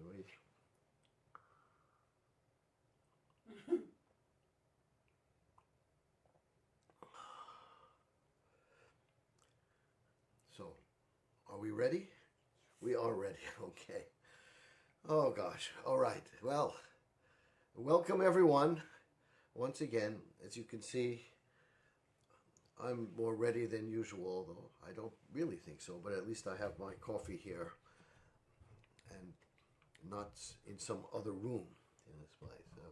durch. So, are we ready? We are ready, okay. Oh gosh, all right. Well, welcome everyone. Once again, as you can see, I'm more ready than usual, though I don't really think so, but at least I have my coffee here and not in some other room in this place. So.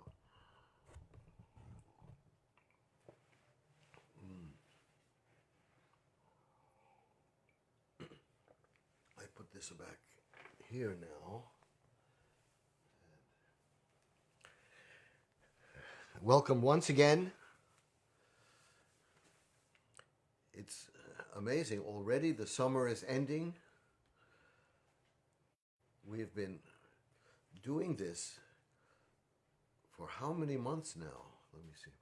I put this back here now. Welcome once again. It's amazing. Already the summer is ending. We've been doing this for how many months now? Let me see.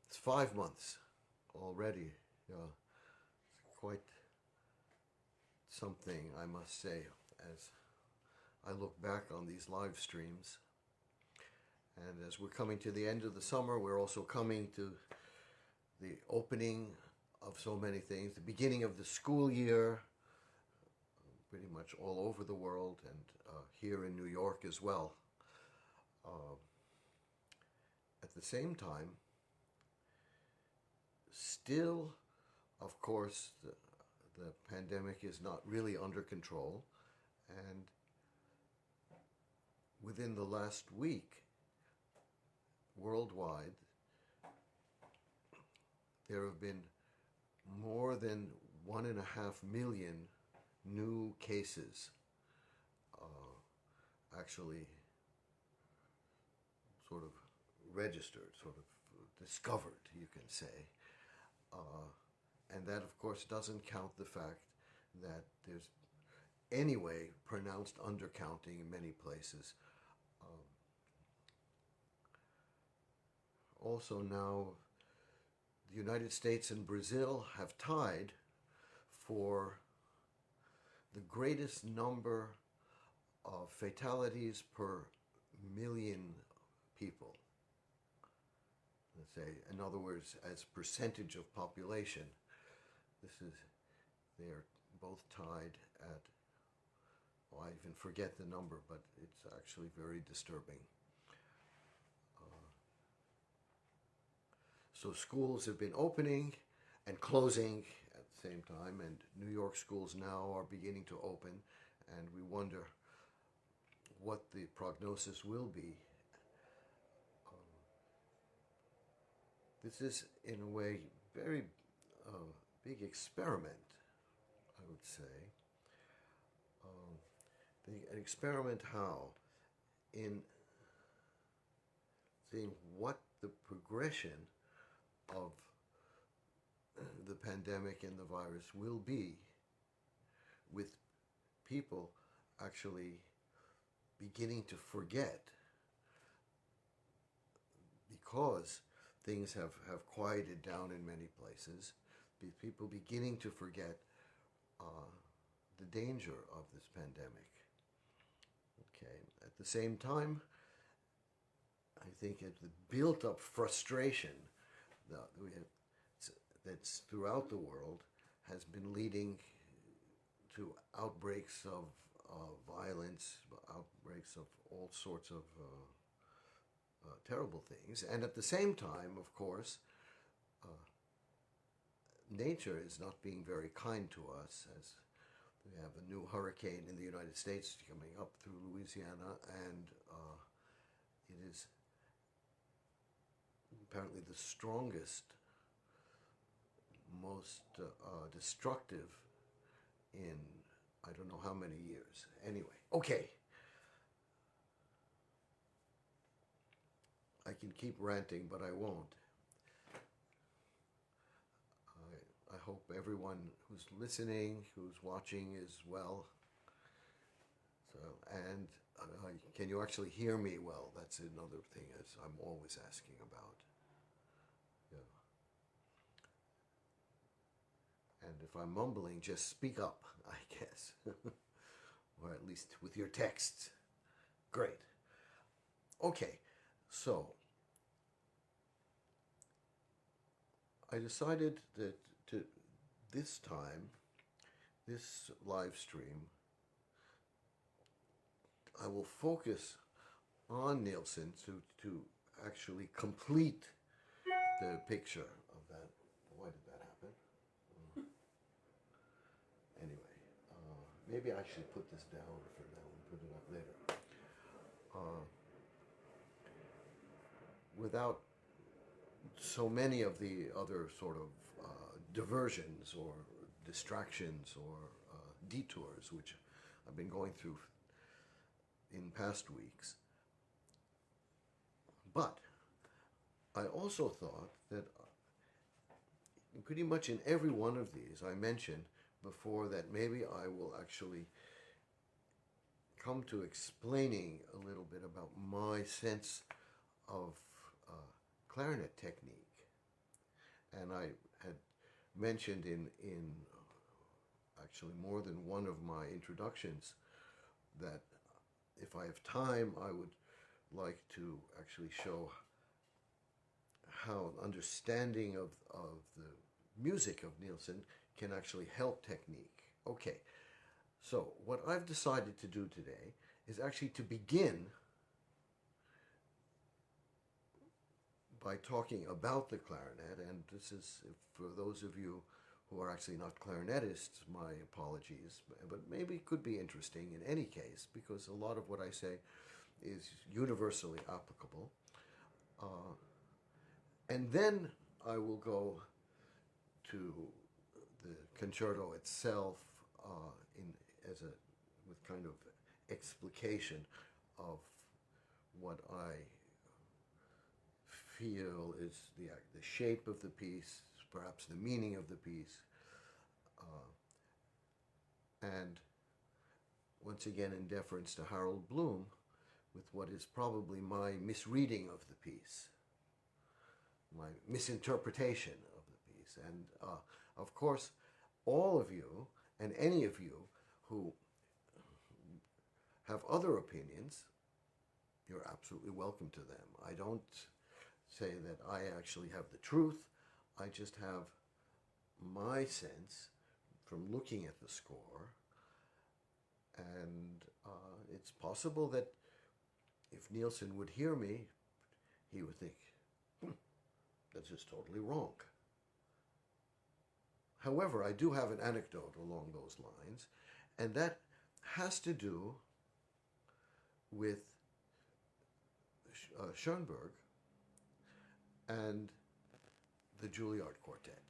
It's 5 months already. Yeah, it's quite something, I must say, as I look back on these live streams. And as we're coming to the end of the summer, we're also coming to the opening of so many things, the beginning of the school year, pretty much all over the world, and here in New York as well. At the same time, still, of course, the pandemic is not really under control, and within the last week, worldwide, there have been more than 1.5 million new cases actually sort of registered, sort of discovered, you can say. And that, of course, doesn't count the fact that there's anyway pronounced undercounting in many places. Also now, the United States and Brazil have tied for the greatest number of fatalities per million people. Let's say, in other words, as percentage of population, they are both tied at, I even forget the number, but it's actually very disturbing. So schools have been opening and closing at the same time, and New York schools now are beginning to open, and we wonder what the prognosis will be. This is, in a way, very big experiment, I would say. An experiment how? In seeing what the progression of the pandemic and the virus will be with people actually beginning to forget, because things have quieted down in many places, people beginning to forget the danger of this pandemic. Okay. At the same time, I think the built-up frustration that's throughout the world has been leading to outbreaks of violence, outbreaks of all sorts of terrible things. And at the same time, of course, nature is not being very kind to us, as we have a new hurricane in the United States coming up through Louisiana, and it is apparently the strongest, most destructive in I don't know how many years. Anyway, okay. I can keep ranting, but I won't. I hope everyone who's listening, who's watching is well. So, and can you actually hear me well? That's another thing as I'm always asking about. Yeah. And And if I'm mumbling, just speak up, I guess. Or at least with your texts. Great. Okay, so I decided that this time, this live stream, I will focus on Nielsen to actually complete the picture of that. Why did that happen? Anyway, maybe I should put this down for now and put it up later. Without so many of the other sort of diversions or distractions or detours which I've been going through in past weeks. But I also thought that pretty much in every one of these I mentioned before that maybe I will actually come to explaining a little bit about my sense of clarinet technique. And I had mentioned in actually more than one of my introductions that if I have time, I would like to actually show how understanding of the music of Nielsen can actually help technique. Okay, so what I've decided to do today is actually to begin by talking about the clarinet, and this is, for those of you who are actually not clarinetists, my apologies, but maybe it could be interesting in any case, because a lot of what I say is universally applicable. And then I will go to the concerto itself with kind of explication of what I feel is the shape of the piece, perhaps the meaning of the piece, and once again in deference to Harold Bloom, with what is probably my misreading of the piece, my misinterpretation of the piece. And of course, all of you and any of you who have other opinions, you're absolutely welcome to them. I don't say that I actually have the truth. I just have my sense from looking at the score. And it's possible that if Nielsen would hear me, he would think, that's just totally wrong. However, I do have an anecdote along those lines, and that has to do with Schoenberg and the Juilliard Quartet.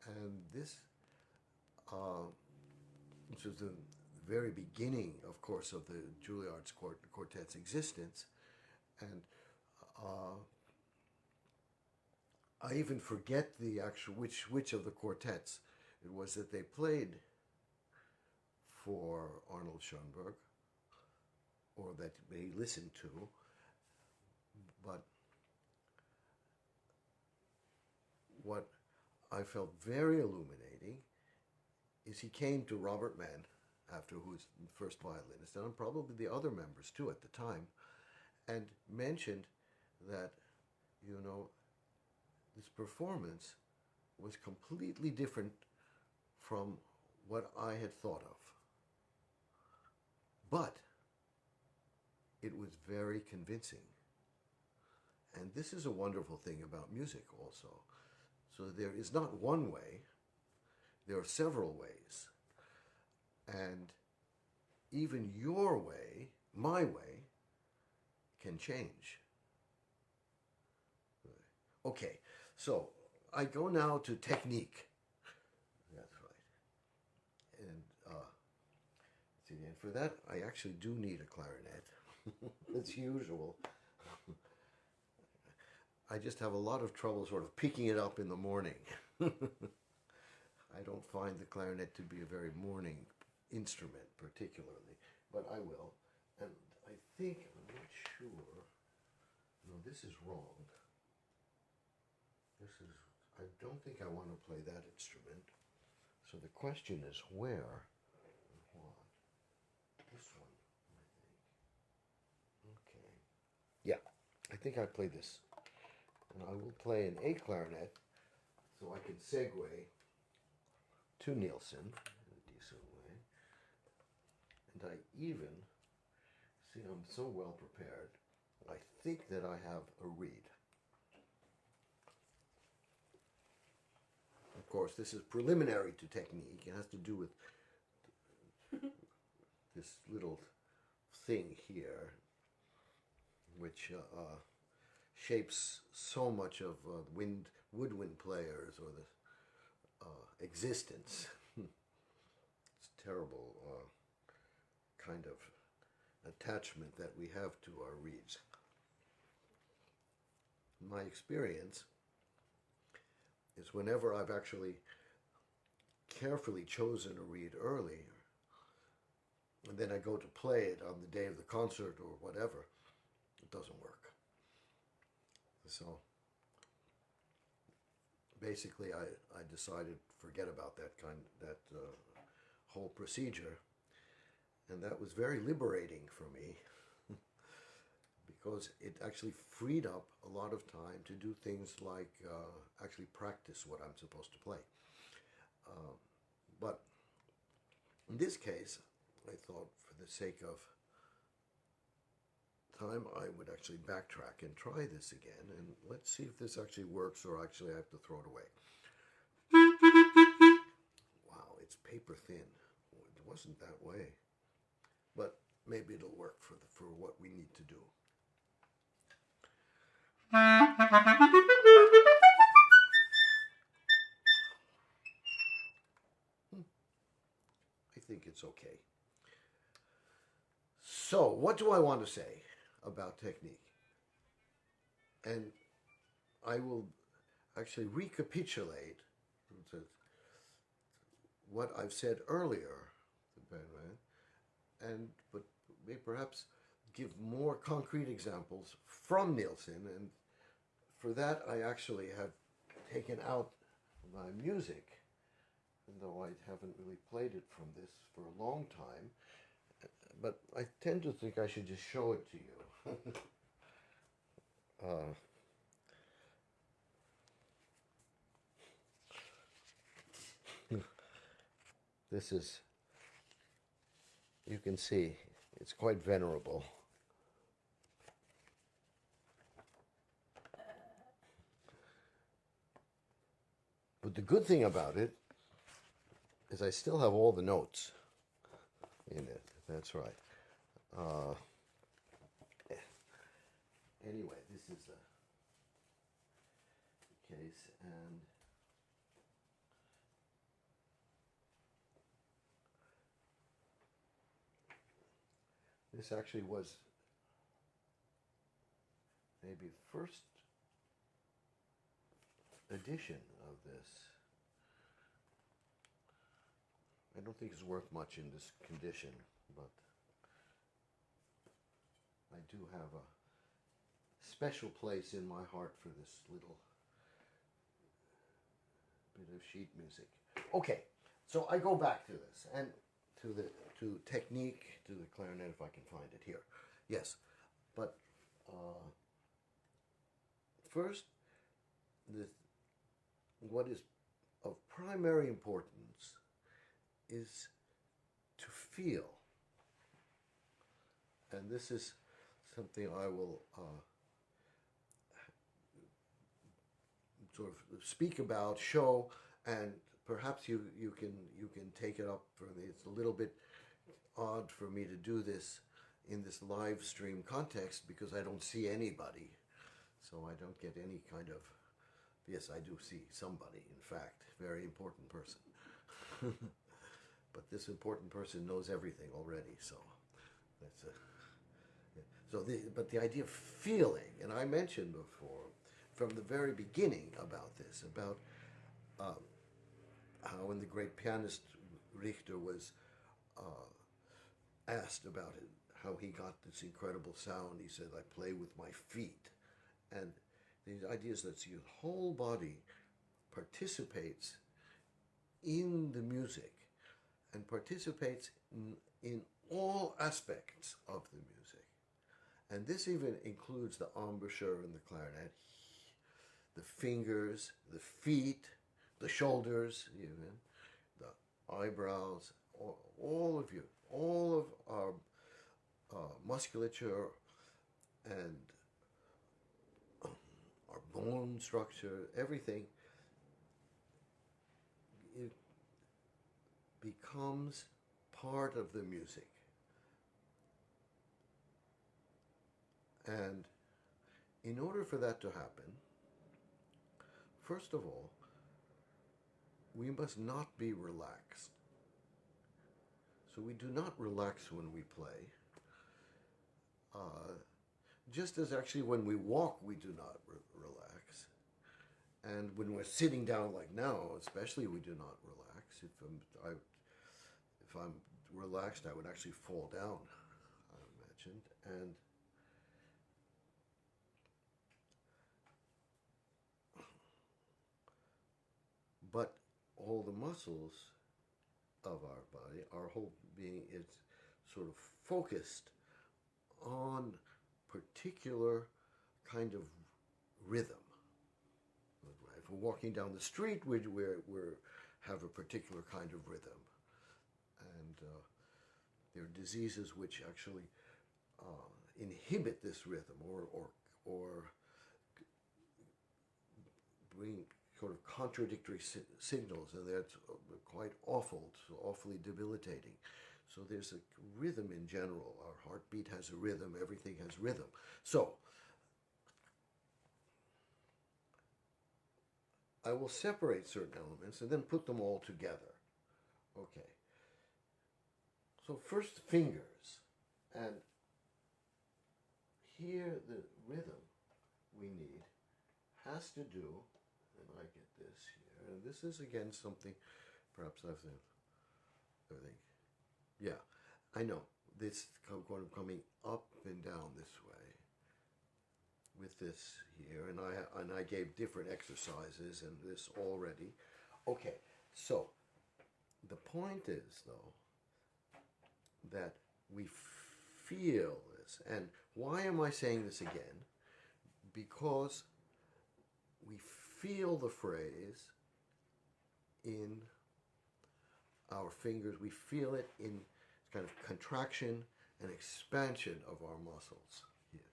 And this was the very beginning, of course, of the Juilliard Quartet's existence. And I even forget the actual which of the quartets it was that they played for Arnold Schoenberg, or that he listened to. But what I felt very illuminating is he came to Robert Mann, after who was the first violinist, and probably the other members too at the time, and mentioned that, you know, this performance was completely different from what I had thought of. But it was very convincing. And this is a wonderful thing about music also. So there is not one way, there are several ways. And even your way, my way, can change. Okay, so I go now to technique. That's right. And see, and for that, I actually do need a clarinet, as usual. I just have a lot of trouble sort of picking it up in the morning. I don't find the clarinet to be a very morning instrument particularly, but I will. And I think, I'm not sure, no, this is wrong. This is I don't think I want to play that instrument. So the question is where and what? This one, I think. Okay. Yeah, I think I play this. And I will play an A clarinet so I can segue to Nielsen in a decent way. And I even, see, I'm so well prepared, I think that I have a reed. Of course, this is preliminary to technique. It has to do with this little thing here, which shapes so much of woodwind players or the existence. It's terrible kind of attachment that we have to our reeds. My experience is whenever I've actually carefully chosen a reed early, and then I go to play it on the day of the concert or whatever, it doesn't work. So basically I decided forget about that whole procedure, and that was very liberating for me because it actually freed up a lot of time to do things like actually practice what I'm supposed to play. But in this case, I thought for the sake of time I would actually backtrack and try this again, and let's see if this actually works or actually I have to throw it away. Wow, it's paper thin. It wasn't that way, but maybe it'll work for what we need to do. I think it's okay. So, what do I want to say about technique? And I will actually recapitulate what I've said earlier, but perhaps give more concrete examples from Nielsen. And for that, I actually have taken out my music, though I haven't really played it from this for a long time. But I tend to think I should just show it to you. This is, you can see, it's quite venerable. But the good thing about it is I still have all the notes in it. That's right. Anyway, this is the case, and this actually was maybe the first edition of this. I don't think it's worth much in this condition, but I do have a special place in my heart for this little bit of sheet music. Okay, so I go back to this and to technique, to the clarinet, if I can find it here. Yes, but first, what is of primary importance is to feel, and this is something I will sort of speak about, show, and perhaps you can take it up for me. It's a little bit odd for me to do this in this live stream context because I don't see anybody, so I don't get any kind of. Yes, I do see somebody. In fact, very important person. But this important person knows everything already, so that's but the idea of feeling, and I mentioned before from the very beginning about this, about how when the great pianist Richter was asked about it, how he got this incredible sound, he said, "I play with my feet," and the idea is that your whole body participates in the music and participates in all aspects of the music. And this even includes the embouchure in the clarinet, the fingers, the feet, the shoulders, even the eyebrows, all of you, all of our musculature and our bone structure, everything, it becomes part of the music. And in order for that to happen, first of all, we must not be relaxed. So we do not relax when we play. Just as actually when we walk, we do not relax. And when we're sitting down like now, especially, we do not relax. If I'm relaxed, I would actually fall down, I imagined. But all the muscles of our body, our whole being, is sort of focused on particular kind of rhythm. If we're walking down the street, we have a particular kind of rhythm. And there are diseases which actually inhibit this rhythm or bring sort of contradictory signals, and that's quite awfully debilitating. So there's a rhythm in general. Our heartbeat has a rhythm, everything has rhythm. So I will separate certain elements and then put them all together. Okay. So first, fingers. And here the rhythm we need has to do, and I get this here, and this is again something perhaps I've said, I think. Yeah, I know. This coming up and down this way with this here, and I gave different exercises and this already. Okay, so the point is though that we feel this, and why am I saying this again? Because we feel the phrase in our fingers. We feel it in kind of contraction and expansion of our muscles here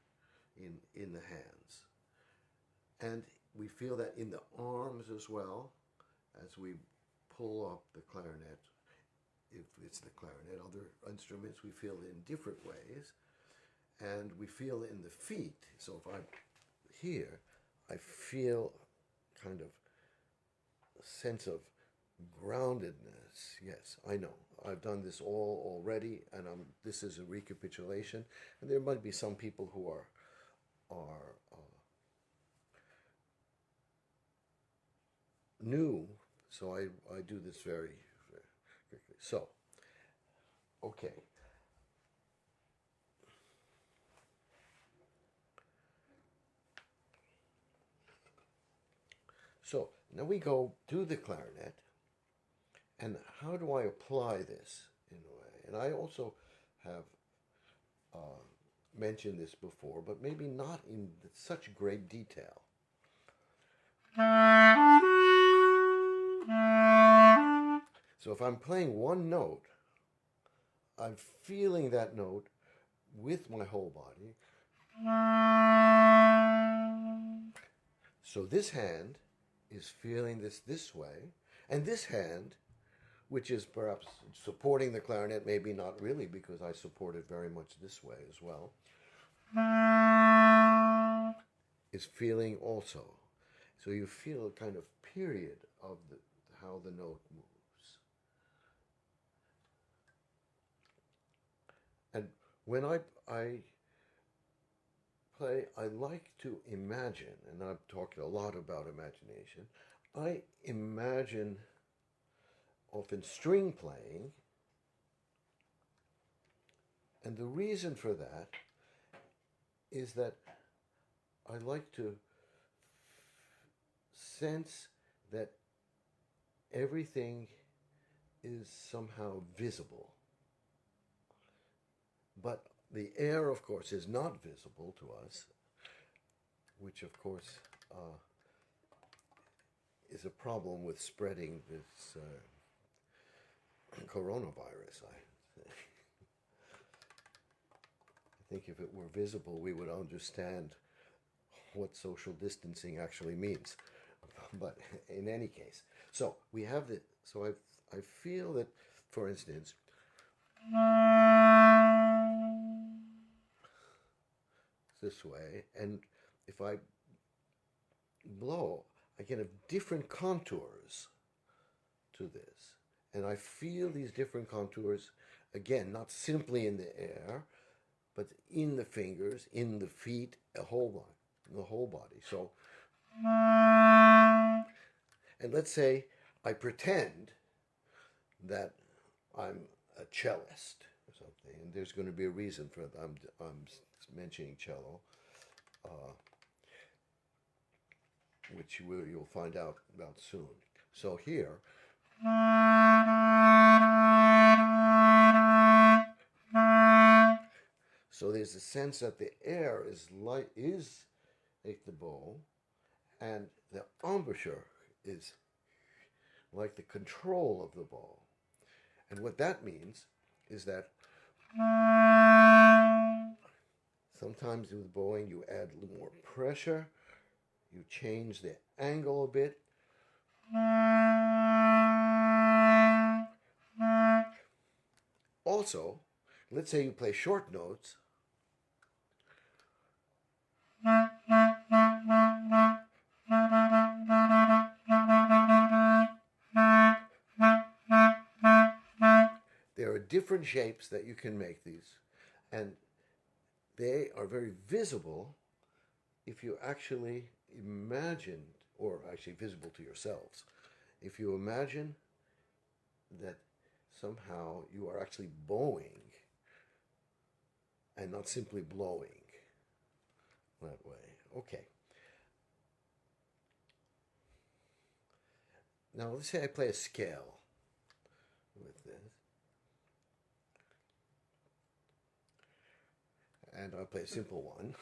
in the hands. And we feel that in the arms as well, as we pull up the clarinet. If it's the clarinet, other instruments, we feel it in different ways. And we feel it in the feet. So if I'm here, I feel kind of a sense of groundedness. Yes, I know. I've done this all already, and this is a recapitulation. And there might be some people who are new, so I do this very, very quickly. So, okay. So now we go to the clarinet, and how do I apply this in a way? And I also have mentioned this before, but maybe not in such great detail. So if I'm playing one note, I'm feeling that note with my whole body. So this hand is feeling this way, and this hand, which is perhaps supporting the clarinet, maybe not really, because I support it very much this way as well, is feeling also. So you feel a kind of period of how the note moves. And when I play, I like to imagine, and I've talked a lot about imagination. I imagine often string playing, and the reason for that is that I like to sense that everything is somehow visible. But the air, of course, is not visible to us, which, of course, is a problem with spreading this coronavirus. I think if it were visible, we would understand what social distancing actually means. But in any case, so we have the. So I feel that, for instance, this way, and if I blow, I can have different contours to this, and I feel these different contours again, not simply in the air, but in the fingers, in the feet, the whole body. So, and let's say I pretend that I'm a cellist or something, and there's going to be a reason for that. I'm mentioning cello, which you'll find out about soon. So here, so there's a sense that the air is like the bow, and the embouchure is like the control of the bow. And what that means is that sometimes with bowing you add a little more pressure, you change the angle a bit. Also, let's say you play short notes. There are different shapes that you can make these, and they are very visible if you actually imagine, or actually visible to yourselves, if you imagine that somehow you are actually bowing and not simply blowing that way. Okay. Now let's say I play a scale with this. And I'll play a simple one.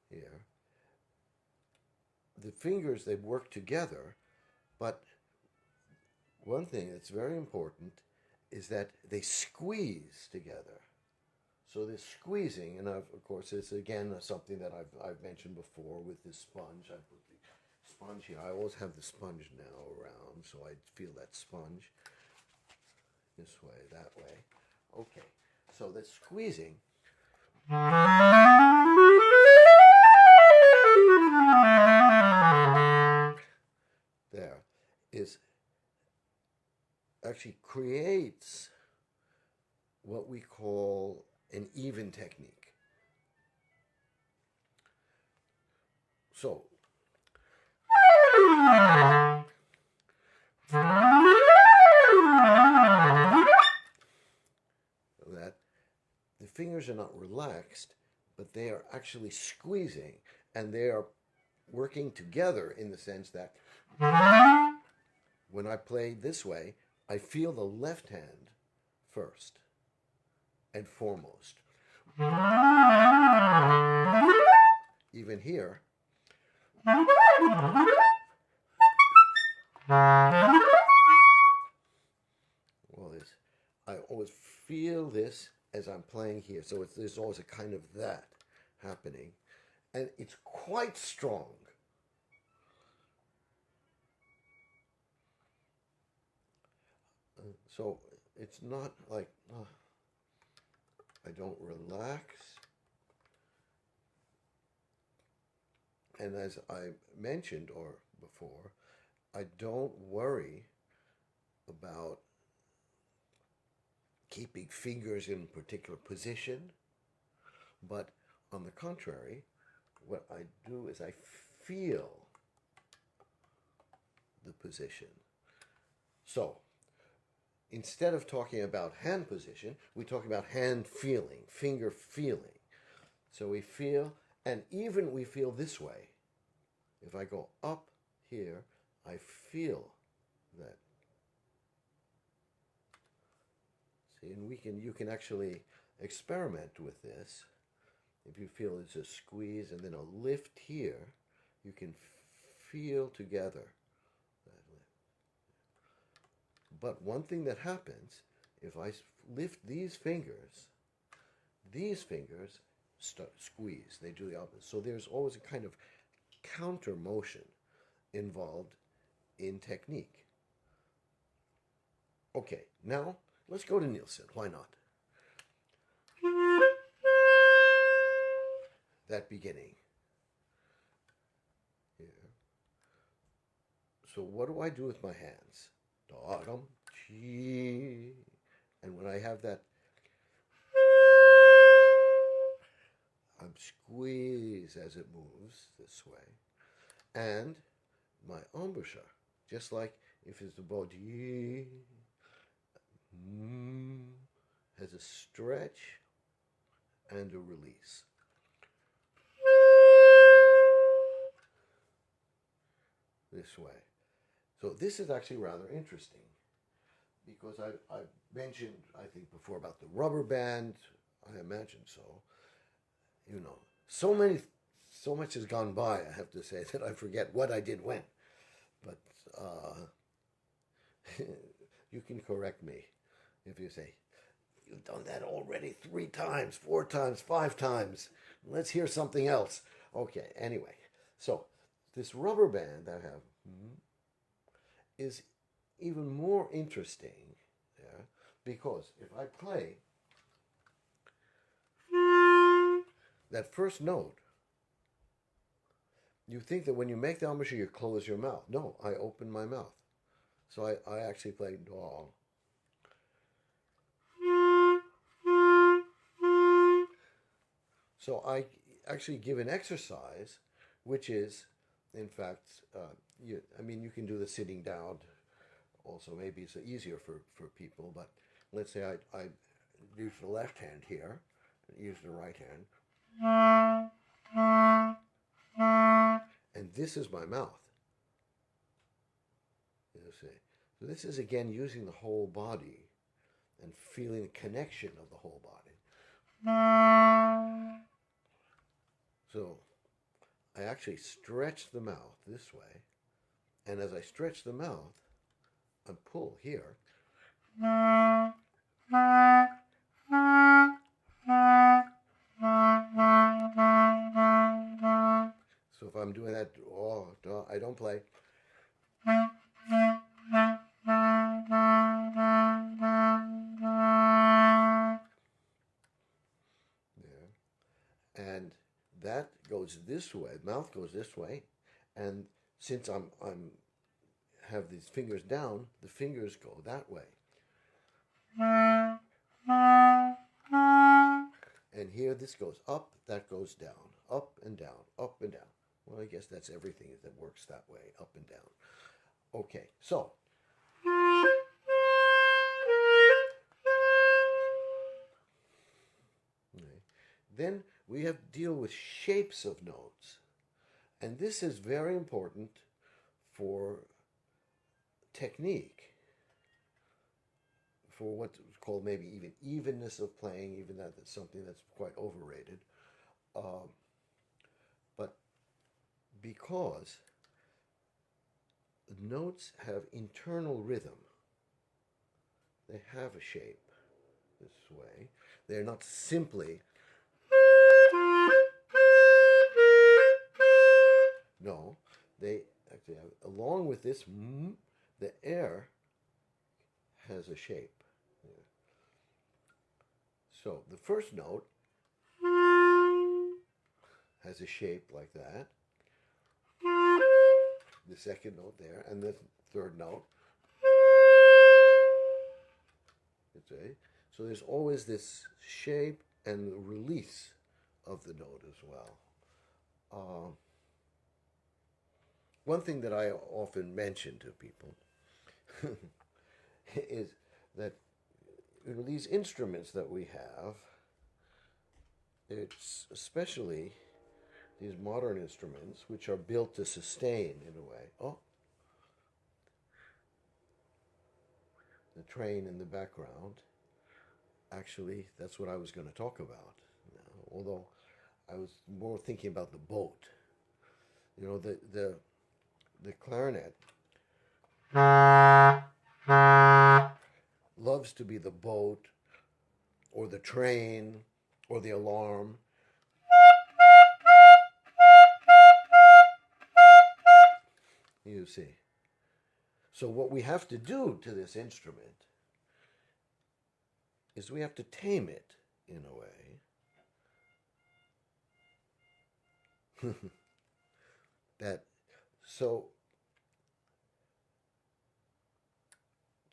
Here. The fingers, they work together, but one thing that's very important is that they squeeze together. So this squeezing, and of course it's again something that I've mentioned before with this sponge. I put the sponge here. I always have the sponge now around, so I feel that sponge this way, that way. Okay, so the squeezing. There is actually creates what we call an even technique. So that the fingers are not relaxed, but they are actually squeezing, and they are working together in the sense that when I play this way, I feel the left hand first and foremost. Even here, well, I always feel this as I'm playing here, so there's always a kind of that happening, and it's quite strong. So it's not like I don't relax. And as I mentioned or before, I don't worry about keeping fingers in a particular position, but on the contrary, what I do is I feel the position. So instead of talking about hand position, we talk about hand feeling, finger feeling. So we feel, and even we feel this way. If I go up here, I feel that. See, and you can actually experiment with this. If you feel it's a squeeze and then a lift here, you can feel together that lift. But one thing that happens, if I lift these fingers start squeeze. They do the opposite. So there's always a kind of counter motion involved in technique. Okay, now let's go to Nielsen. Why not? That beginning. Here. So what do I do with my hands? Da-dum, chi. And when I have that, I squeeze as it moves this way. And my embouchure, just like if it's the bow, has a stretch and a release. This way. So this is actually rather interesting because I've mentioned, I think, before about the rubber band. I imagine so. You know, so much has gone by, I have to say, that I forget what I did when. But you can correct me if you say, you've done that already 3 times, 4 times, 5 times. Let's hear something else. Okay, anyway. So this rubber band I have is even more interesting, yeah, because if I play that first note, you think that when you make the embouchure, you close your mouth. No, I open my mouth. So I actually play do. So I actually give an exercise, which is, in fact, you can do the sitting down also. Maybe it's easier for people, but let's say I use the left hand here, and use the right hand. And this is my mouth. You see. So this is again using the whole body and feeling the connection of the whole body. So I actually stretch the mouth this way, and as I stretch the mouth, I pull here. So if I'm doing that, I don't play. There. And that goes this way. Mouth goes this way, and since I'm have these fingers down, the fingers go that way. And here this goes up, that goes down, up and down, up and down. Well, I guess that's everything that works that way, up and down. Okay, so. Okay. Then we have to deal with shapes of notes. And this is very important for technique, for what's called maybe even evenness of playing, even that's something that's quite overrated. But because notes have internal rhythm, they have a shape this way. They're not simply, no, they actually have, along with this, the air has a shape. So the first note has a shape like that. The second note there, and the third note. So there's always this shape and the release of the note as well. One thing that I often mention to people is that these instruments that we have, it's especially these modern instruments, which are built to sustain in a way. Oh, the train in the background. Actually, that's what I was going to talk about. Although I was more thinking about the boat. You know, the clarinet loves to be the boat or the train or the alarm. You see. So what we have to do to this instrument is we have to tame it in a way. That so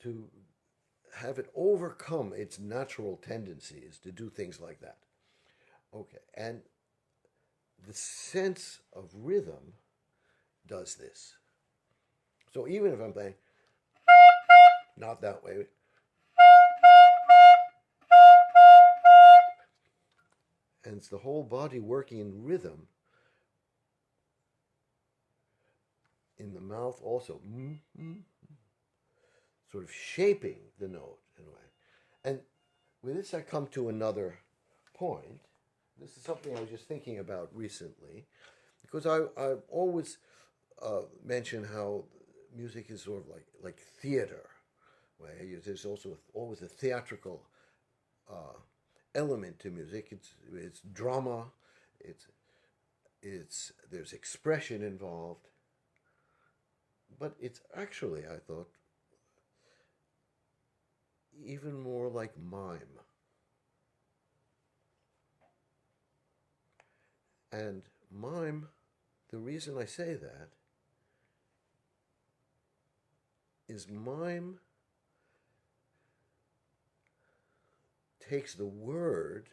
to have it overcome its natural tendencies to do things like that. Okay, and the sense of rhythm does this. So even if I'm playing not that way, and it's the whole body working in rhythm, in the mouth also, sort of shaping the note in a way. And with this, I come to another point. This is something I was just thinking about recently, because I always mention how music is sort of like theater, where there's also always a theatrical element to music. It's drama, it's there's expression involved, but it's actually, I thought, even more like mime. And mime, the reason I say that is mime takes the word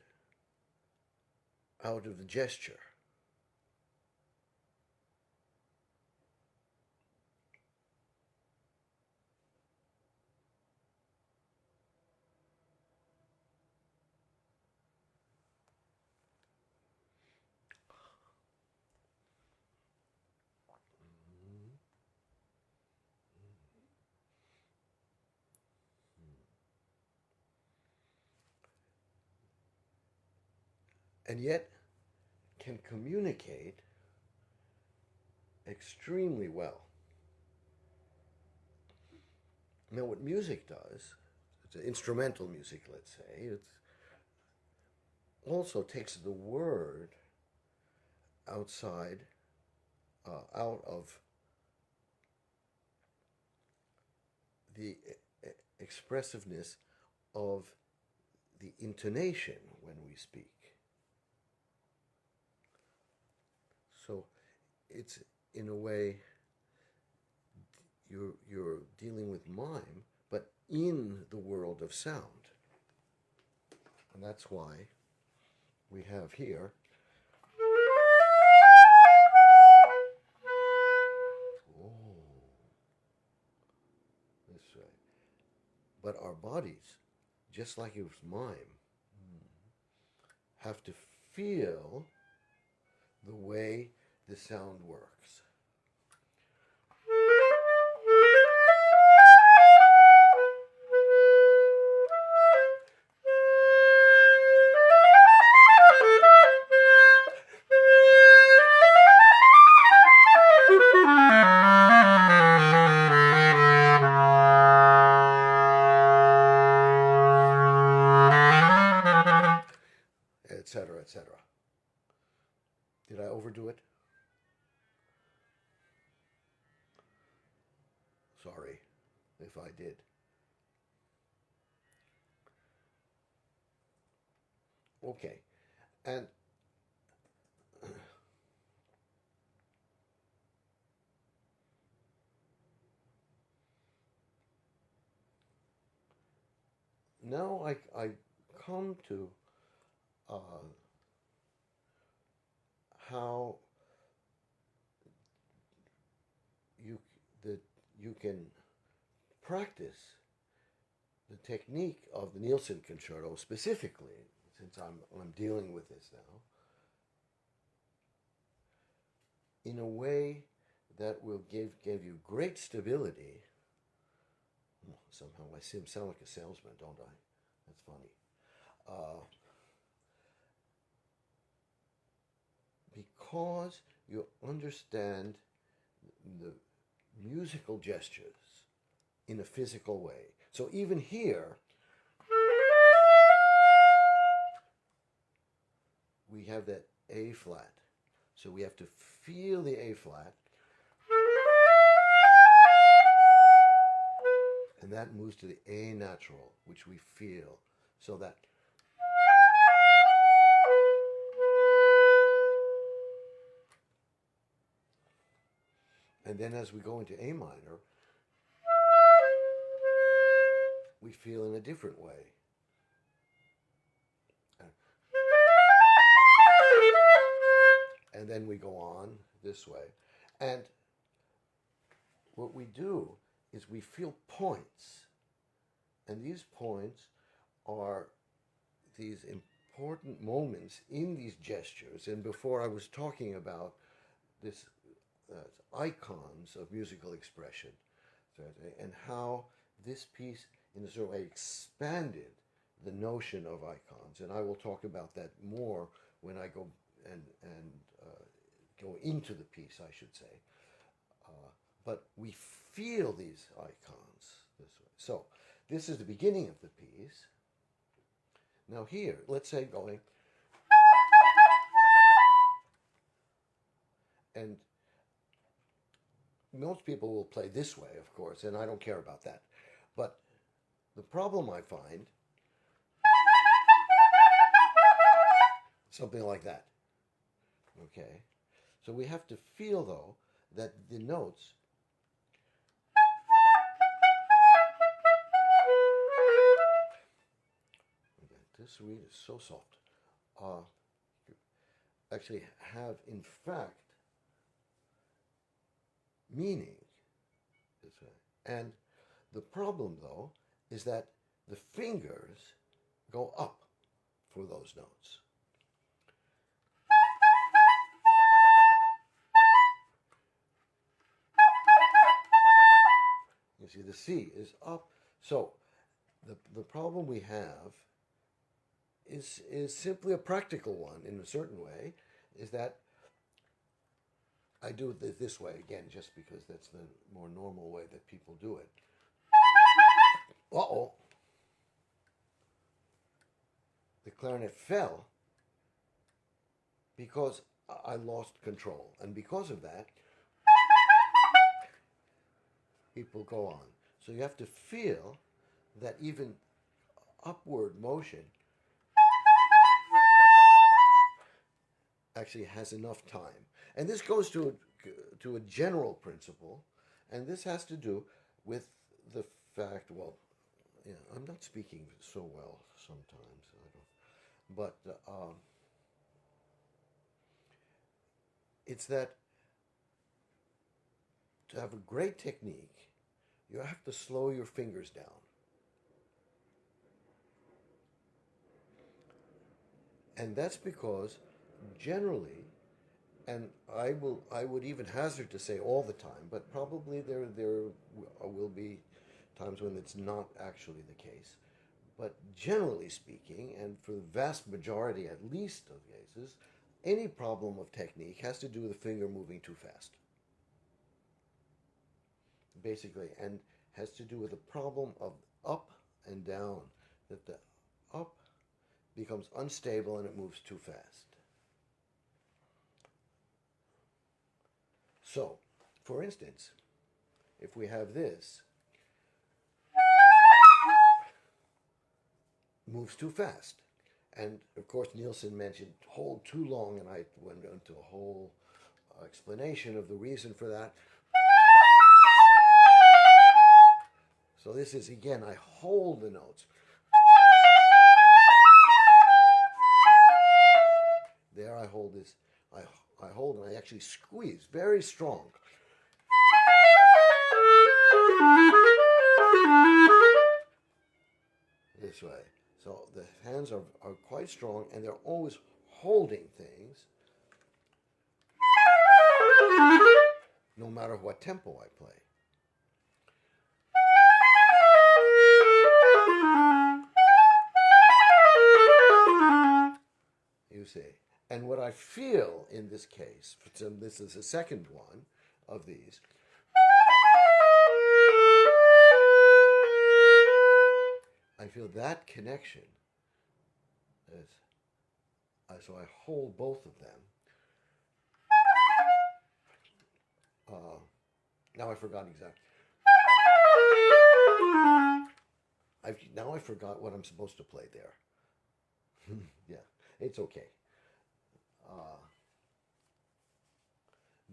out of the gesture. And yet can communicate extremely well. Now, what music does, it's instrumental music, let's say, it also takes the word outside, out of the expressiveness of the intonation when we speak. So it's, in a way, you're dealing with mime, but in the world of sound. And that's why we have here this way. But our bodies, just like it was mime, have to feel the way the sound works. Etc., etc. Did I overdo it? Sorry if I did. Okay, and now I come to how you that you can practice the technique of the Nielsen concerto specifically, since I'm dealing with this now, in a way that will give you great stability. Somehow I sound like a salesman, don't I? That's funny. Because you understand the musical gestures in a physical way. So even here, we have that A flat. So we have to feel the A flat. And that moves to the A natural, which we feel. So that and then as we go into A minor, we feel in a different way. And then we go on this way. And what we do is we feel points. And these points are these important moments in these gestures. And before I was talking about this icons of musical expression, and how this piece in a sort of way expanded the notion of icons. And I will talk about that more when I go and go into the piece, I should say. But we feel these icons this way. So this is the beginning of the piece. Now here, let's say going, and most people will play this way, of course, and I don't care about that. But the problem I find, something like that. Okay? So we have to feel, though, that the notes this reed is so soft. Actually have, in fact, meaning this way. And the problem, though, is that the fingers go up for those notes. You see, the C is up. So the problem we have is simply a practical one in a certain way, is that I do it this way, again, just because that's the more normal way that people do it. Uh-oh. The clarinet fell because I lost control. And because of that, people go on. So you have to feel that even upward motion actually has enough time. And this goes to a general principle, and this has to do with the fact, well, yeah, I'm not speaking so well sometimes, but it's that to have a great technique, you have to slow your fingers down. And that's because generally, and I would even hazard to say all the time, but probably there will be times when it's not actually the case. But generally speaking, and for the vast majority at least of cases, any problem of technique has to do with the finger moving too fast. Basically, and has to do with the problem of up and down, that the up becomes unstable and it moves too fast. So, for instance, if we have this, moves too fast. And of course, Nielsen mentioned hold too long, and I went into a whole explanation of the reason for that. So this is, again, I hold the notes. There I hold this, I hold and I actually squeeze very strong. this way. So the hands are quite strong, and they're always holding things, no matter what tempo I play. You see. And what I feel in this case, so this is the second one of these, I feel that connection. So I hold both of them. Now I forgot exactly. Now I forgot what I'm supposed to play there. Yeah, it's okay.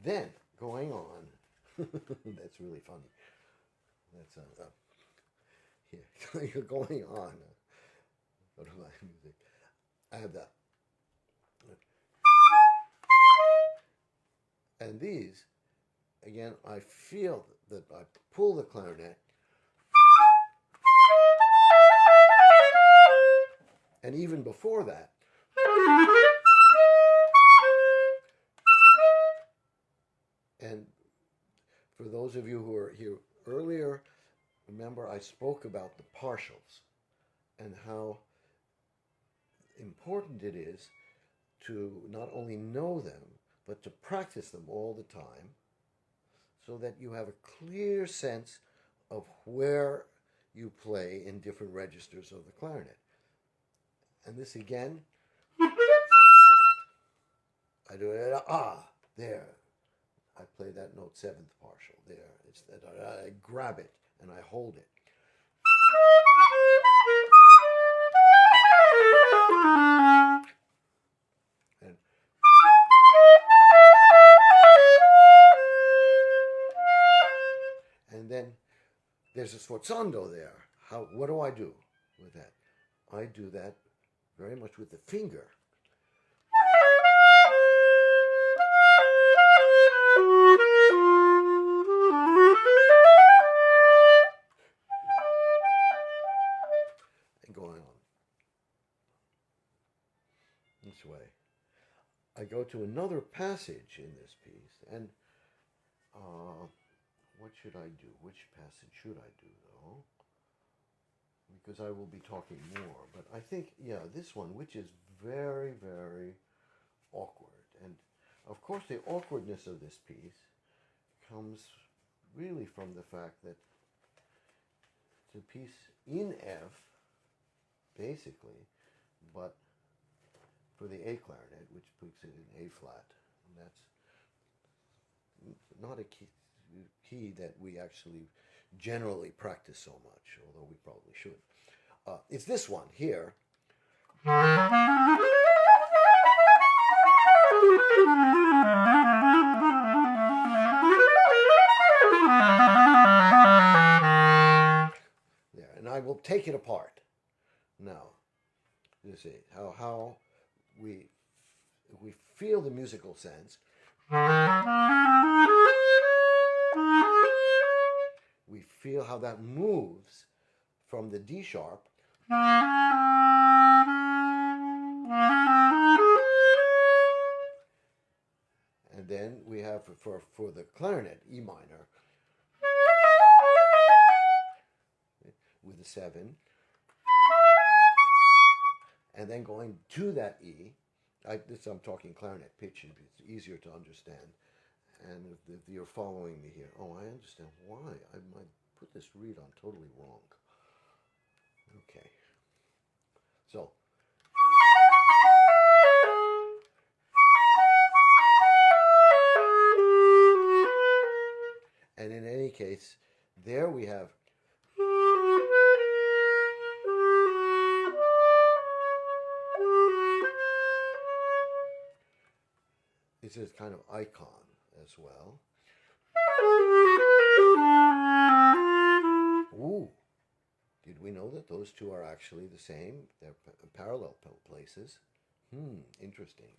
Then going on, that's really funny. That's here going on. What do I music? I have that, and these again. I feel that I pull the clarinet, and even before that. And for those of you who were here earlier, remember I spoke about the partials and how important it is to not only know them, but to practice them all the time so that you have a clear sense of where you play in different registers of the clarinet. And this again, I do it, there. I play that note seventh partial there. It's that I grab it and I hold it. And then there's a sforzando there. What do I do with that? I do that very much with the finger. And going on this way. I go to another passage in this piece, and what should I do? Which passage should I do, though? Because I will be talking more. But I think, yeah, this one, which is very, very awkward. And, of course, the awkwardness of this piece comes really from the fact that it's a piece in F, basically, but for the A clarinet, which puts it in A flat. And that's not a key that we actually generally practice so much, although we probably should. It's this one here. There, and I will take it apart now. You see how we feel the musical sense. We feel how that moves from the D sharp and then we have for the clarinet E minor with the 7, and then going to that E. I'm talking clarinet pitch, it's easier to understand. And if you're following me here, I understand why. I might put this reed on totally wrong. Okay. So. And in any case, there we have. This is kind of icon as well. Ooh, did we know that those two are actually the same? They're parallel places. Interesting.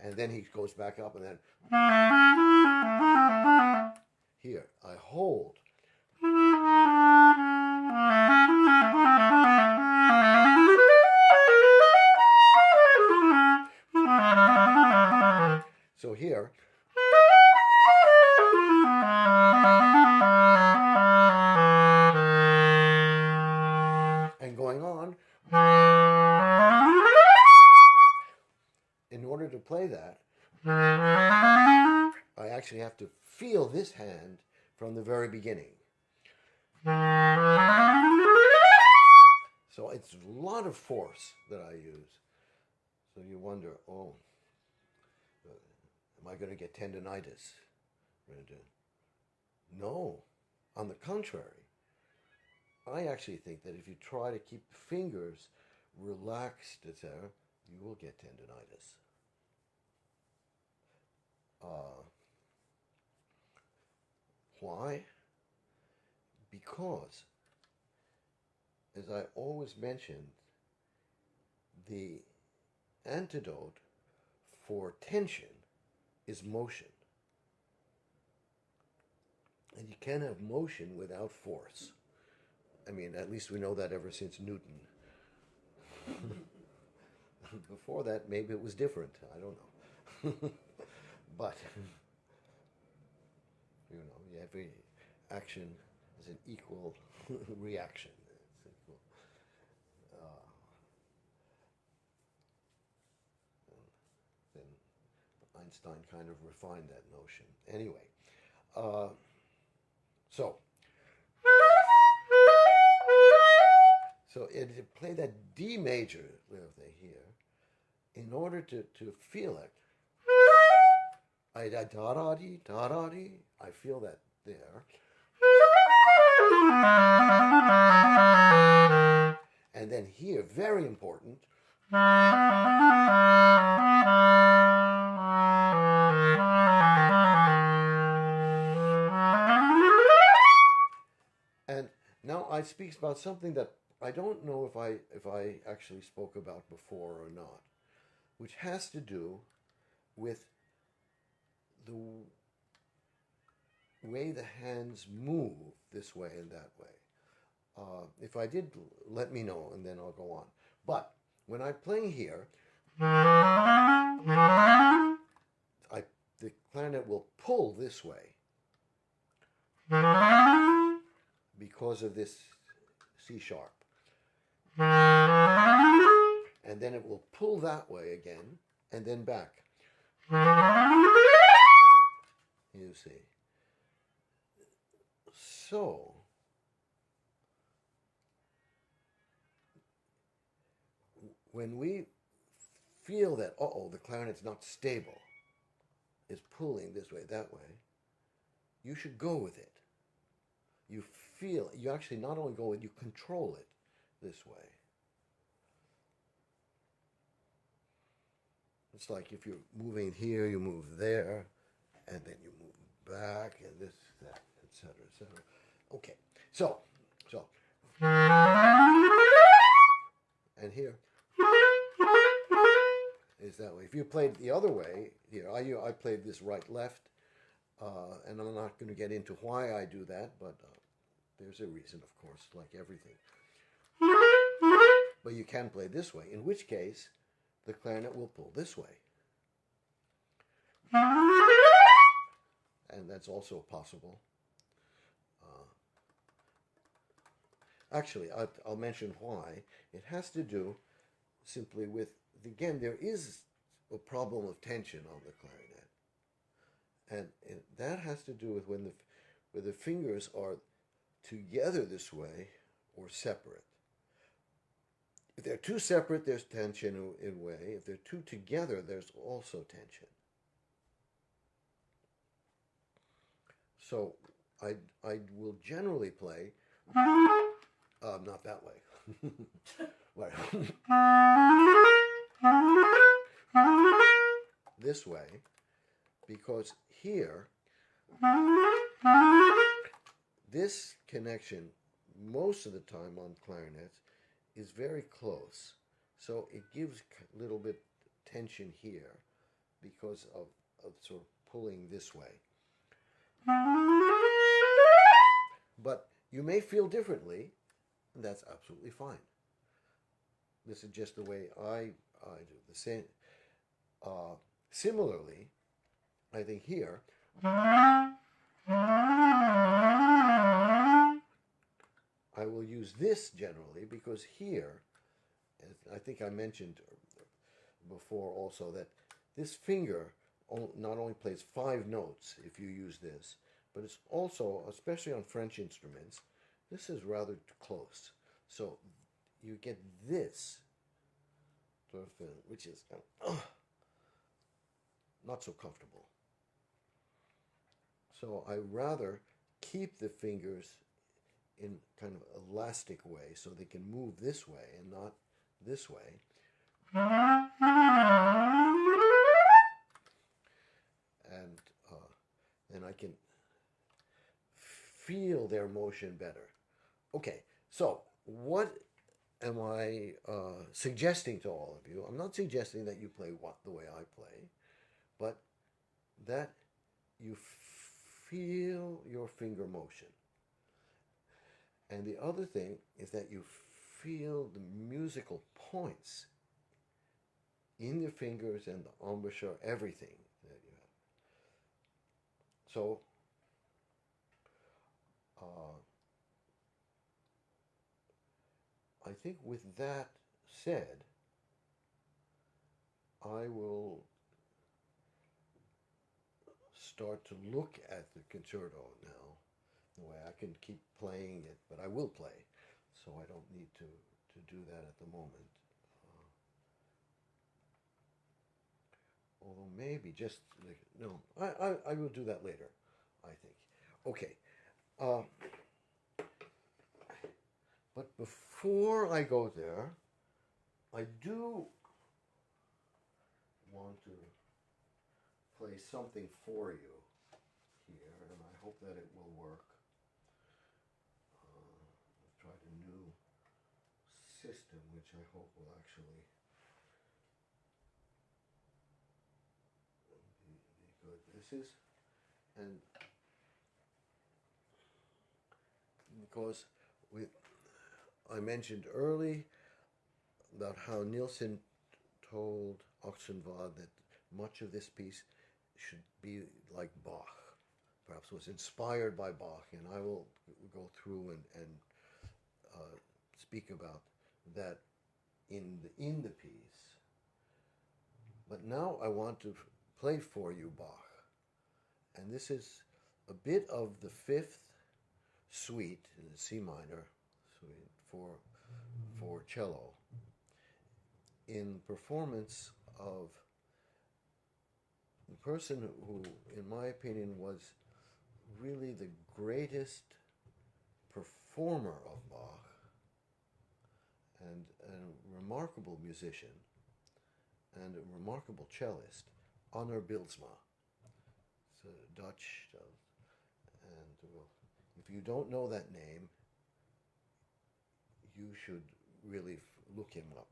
And then he goes back up and then here, I hold feel this hand from the very beginning. So it's a lot of force that I use. So you wonder, oh, am I going to get tendinitis? No, on the contrary. I actually think that if you try to keep the fingers relaxed, etc., you will get tendinitis. Why? Because, as I always mentioned, the antidote for tension is motion. And you can't have motion without force. I mean, at least we know that ever since Newton. Before that, maybe it was different. I don't know. But, you know, every action is an equal reaction. It's equal. Then Einstein kind of refined that notion. Anyway, so it play that D major little thing here. In order to feel it, I da-da-dee, da-da-dee, I feel that there. And then here, very important, and now I speak about something that I don't know if I actually spoke about before or not, which has to do with the way the hands move this way and that way. If I did, let me know, and then I'll go on. But when I'm playing here, the clarinet will pull this way because of this C sharp. And then it will pull that way again, and then back. You see. So, when we feel that, uh-oh, the clarinet's not stable, it's pulling this way, that way, you should go with it. You feel, you actually not only go with it, you control it this way. It's like if you're moving here, you move there, and then you move back, and this, that, etc., etc. Okay, so, and here is that way. If you played the other way, here, I played this right-left, and I'm not going to get into why I do that, but there's a reason, of course, like everything. But you can play this way, in which case the clarinet will pull this way. And that's also possible. Actually, I'll mention why. It has to do simply with, again, there is a problem of tension on the clarinet. And that has to do with when the fingers are together this way or separate. If they're two separate, there's tension in a way. If they're two together, there's also tension. So I will generally play, not that way. This way, because here, this connection, most of the time on clarinets, is very close. So it gives a little bit tension here because of sort of pulling this way. But you may feel differently, and that's absolutely fine. This is just the way I do the same. Similarly, I think here, I will use this generally because here, I think I mentioned before also that this finger not only plays 5 notes if you use this, but it's also, especially on French instruments, this is rather close. So you get this sort of thing, which is not so comfortable. So I rather keep the fingers in kind of elastic way so they can move this way and not this way. And then I can feel their motion better. Okay, so what am I suggesting to all of you? I'm not suggesting that you play the way I play, but that you feel your finger motion. And the other thing is that you feel the musical points in the fingers and the embouchure, everything that you have. So, I think with that said, I will start to look at the concerto now. The way I can keep playing it, but I will play, so I don't need to do that at the moment. Although maybe just, no, I will do that later, I think. Okay. But before I go there, I do want to play something for you here, and I hope that it will work. I've tried a new system, which I hope will actually be good. This is, and because I mentioned early about how Nielsen told Oxenvad that much of this piece should be like Bach, perhaps was inspired by Bach, and I will go through and speak about that in the piece. But now I want to play for you Bach, and this is a bit of the fifth suite in the C minor suite for cello, in performance of the person who, in my opinion, was really the greatest performer of Bach and a remarkable musician and a remarkable cellist, Honor Bilsma. It's a Dutch, and if you don't know that name, you should really look him up.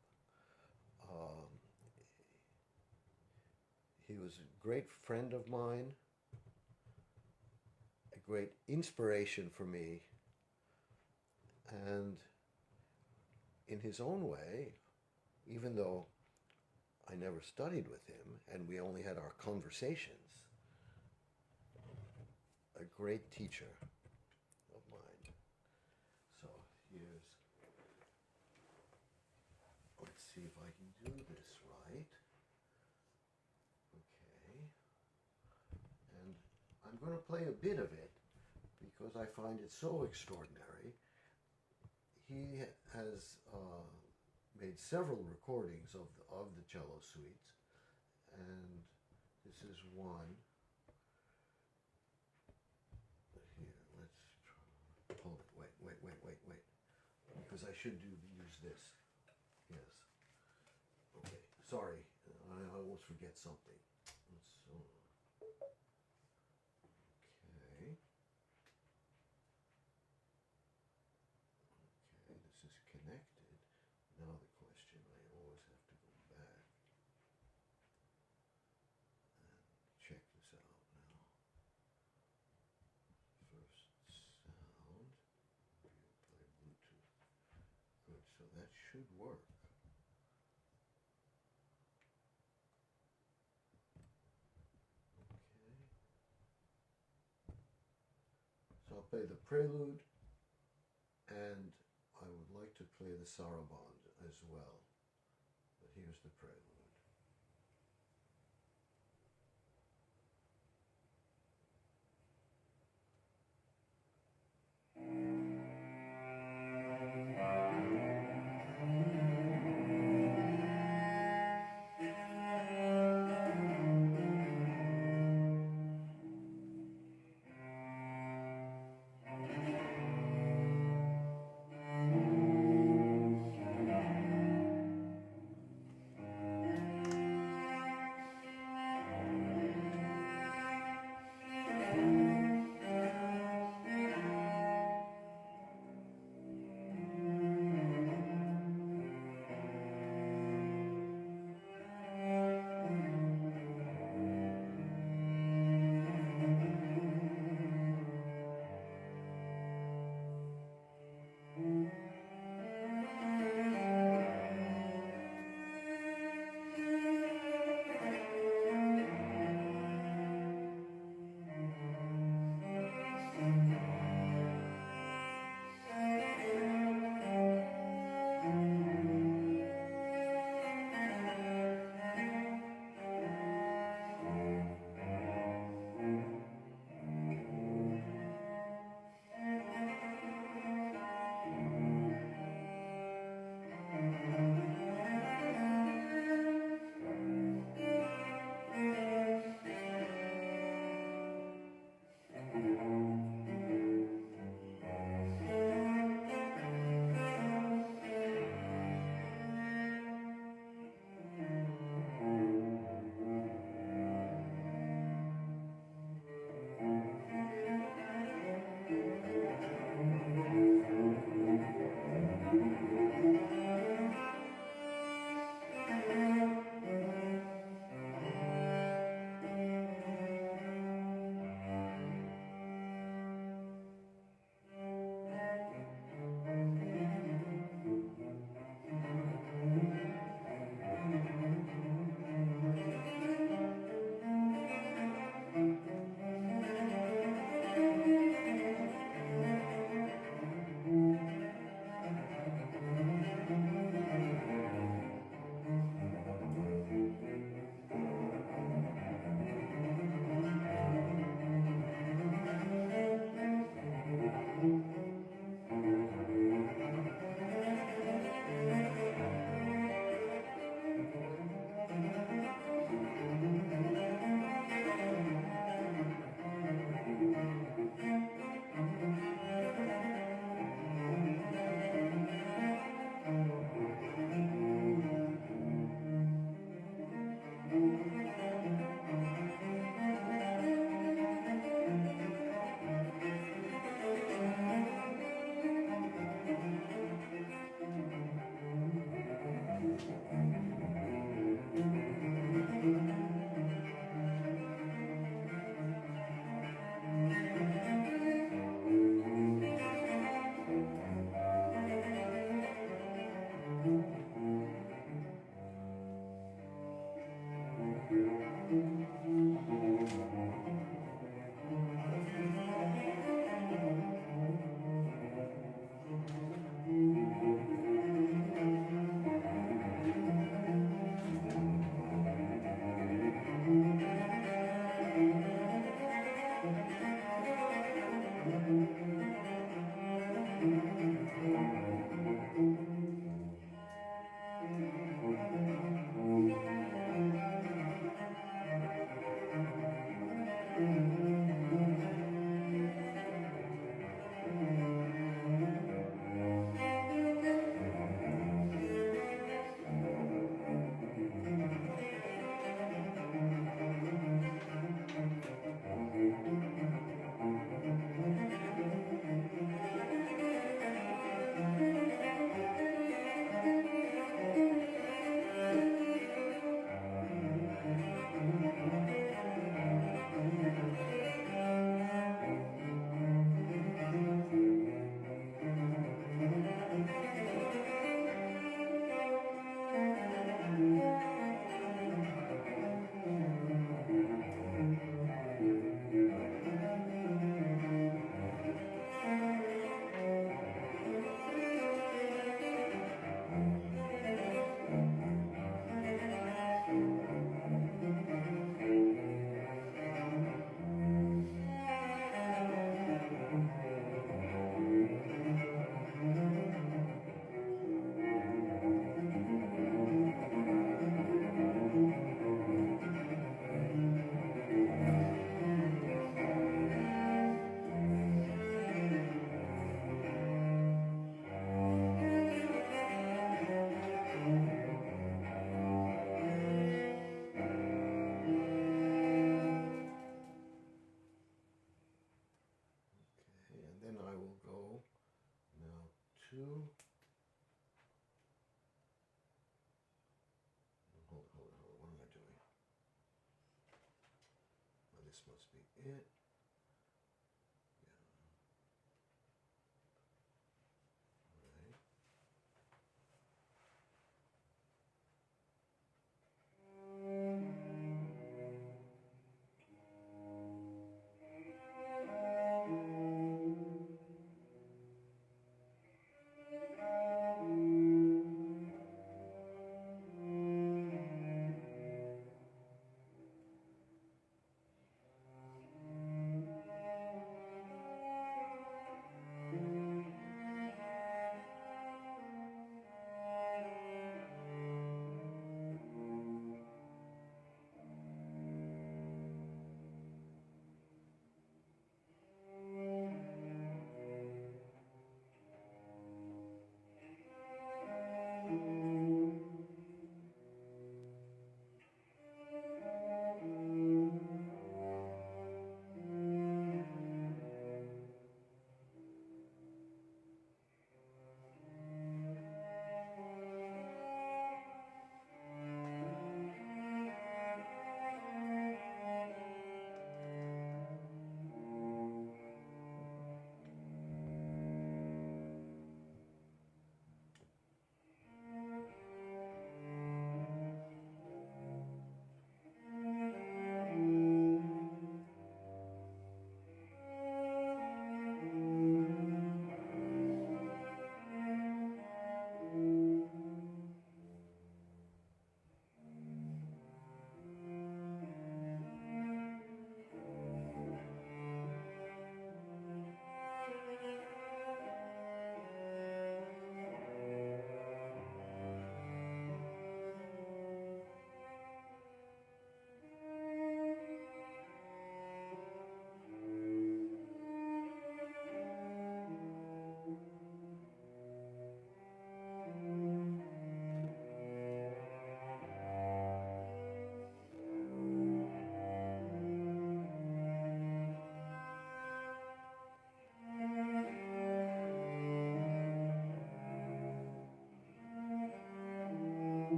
He was a great friend of mine, a great inspiration for me, and in his own way, even though I never studied with him and we only had our conversations, a great teacher of mine. So here's, let's see if I can do this right. Okay. And I'm going to play a bit of it because I find it so extraordinary. He has made several recordings of the cello suites, and this is one. Here, let's try. Hold it. Wait. Because I should use this. Yes. Okay. Sorry, I always forget something. This is connected. Now the question, I always have to go back and check this out now. First sound, you play Bluetooth. Good, so that should work. Okay. So I'll play the prelude, and I would like to play the saraband as well, but here's the prelude. this must be it.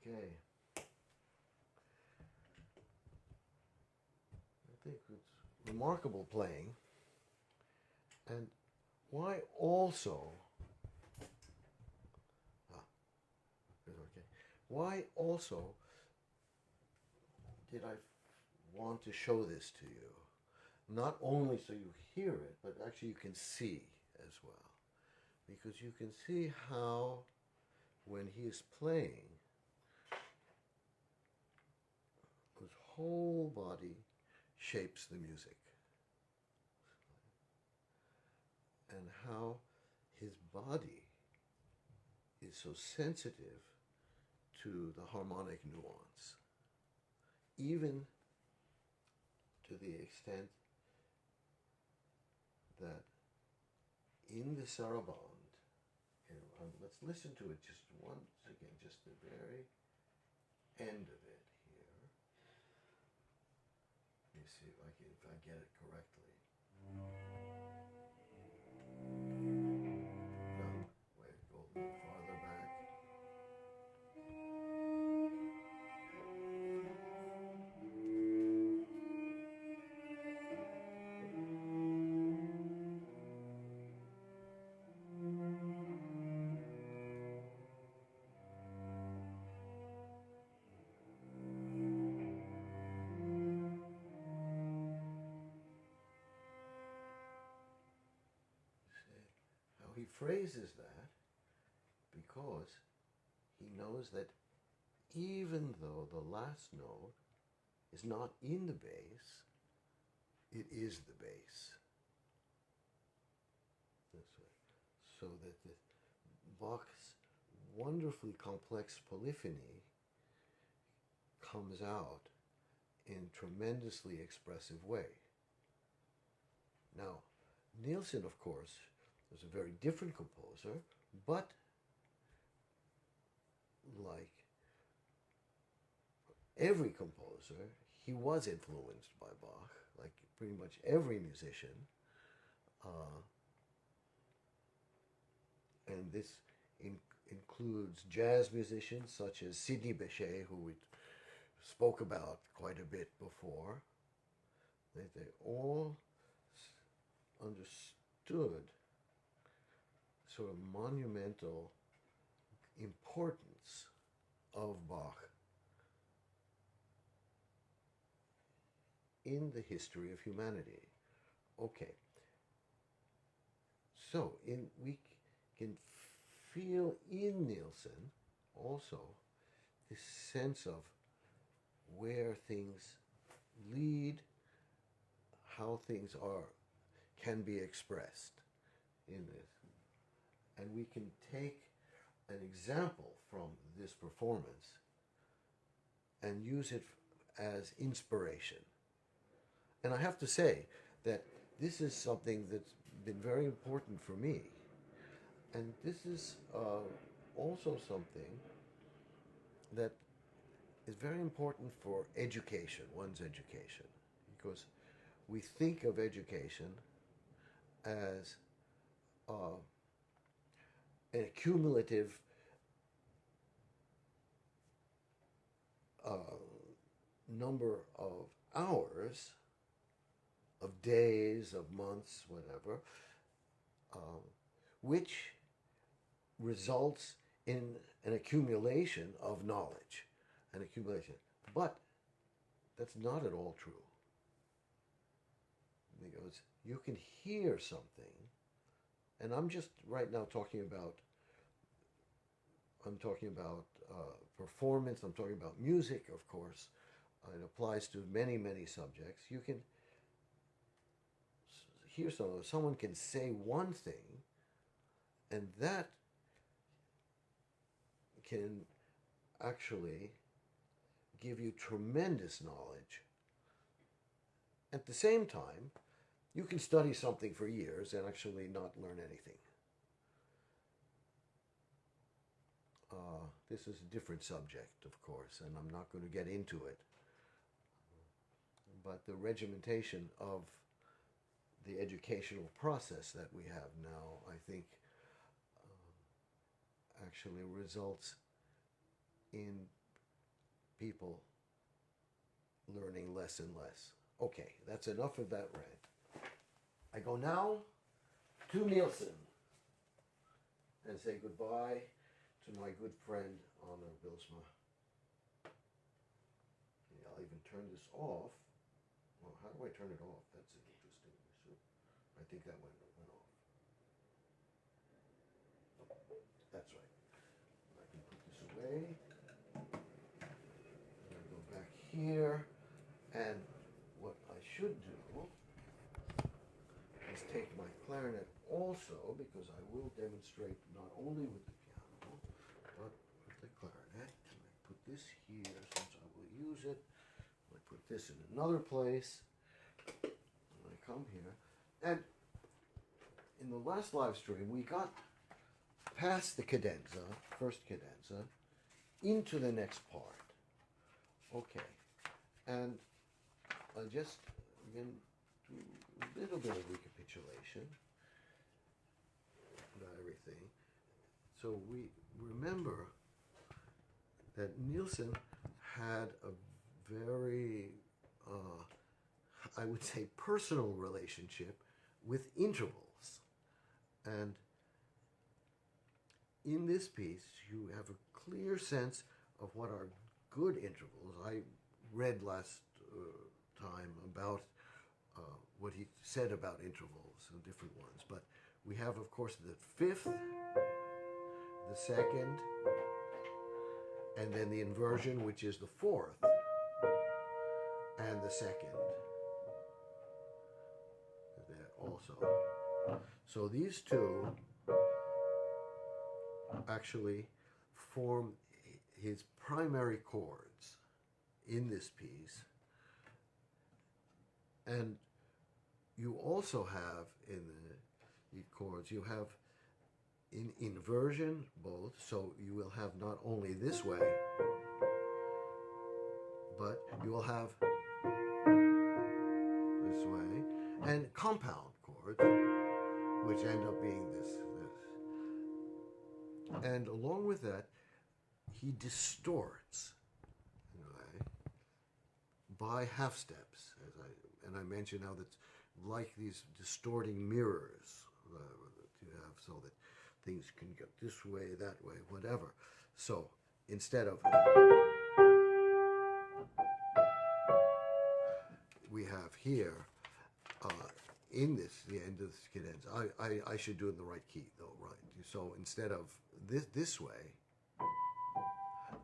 Okay. I think it's remarkable playing. And why also, okay, why also did I want to show this to you? Not only so you hear it, but actually you can see as well. Because you can see how, when he is playing, his whole body shapes the music. And how his body is so sensitive to the harmonic nuance. Even to the extent that in the saraband, let's listen to it just once again, just the very end of it here. Let me see if I get it correctly. No, wait, go a little farther back. he phrases that because he knows that even though the last note is not in the bass, it is the bass. This way. So that the Bach's wonderfully complex polyphony comes out in tremendously expressive way. Now, Nielsen, of course, was a very different composer, but like every composer, he was influenced by Bach, like pretty much every musician. And this includes jazz musicians such as Sidney Bechet, who we spoke about quite a bit before. They all understood sort of monumental importance of Bach in the history of humanity. Okay, so we can feel in Nielsen also this sense of where things lead, how things can be expressed in this. And we can take an example from this performance and use it as inspiration. And I have to say that this is something that's been very important for me. And this is also something that is very important for education, one's education, because we think of education as an accumulative number of hours, of days, of months, whatever, which results in an accumulation of knowledge, an accumulation. But that's not at all true. Because you can hear something, and I'm just right now talking about performance, I'm talking about music, of course. It applies to many, many subjects. You can hear someone can say one thing, and that can actually give you tremendous knowledge. At the same time, you can study something for years and actually not learn anything. This is a different subject, of course, and I'm not going to get into it. But the regimentation of the educational process that we have now, I think, actually results in people learning less and less. Okay, that's enough of that rant. I go now to Nielsen and say goodbye to my good friend Anna Bilsma. Yeah, I'll even turn this off. Well, how do I turn it off? That's interesting. So I think that went off. That's right. I can put this away. I'm going to go back here. And what I should do is take my clarinet also, because I will demonstrate not only with the piano, but with the clarinet. And I put this here since I will use it. I put this in another place. And I come here. And in the last live stream, we got past the cadenza, first cadenza, into the next part. Okay. And I'll just again do a little bit of recapitulation about everything. So we remember that Nielsen had a very, I would say, personal relationship with intervals. And in this piece, you have a clear sense of what are good intervals. I read last time about what he said about intervals and different ones, but We have, of course, the fifth, the second, and then the inversion, which is the fourth, and the second. There also. So these two actually form his primary chords in this piece. And you also have in the chords, you have in inversion both, so you will have not only this way, but you will have this way, and compound chords, which end up being this. And along with that, he distorts, right, by half steps, and I mentioned how that's like these distorting mirrors that you have, so that things can get this way, that way, whatever. So instead of, we have here in this, the end of this cadenza, I should do it in the right key though, right? So instead of this way,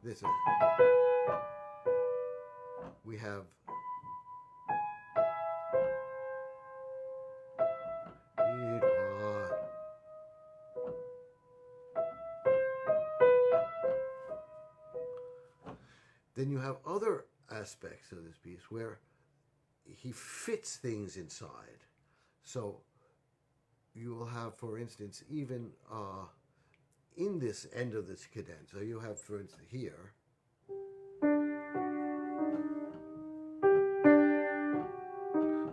this, we have then you have other aspects of this piece where he fits things inside. So you will have, for instance, even in this end of this cadenza, you have, for instance, here,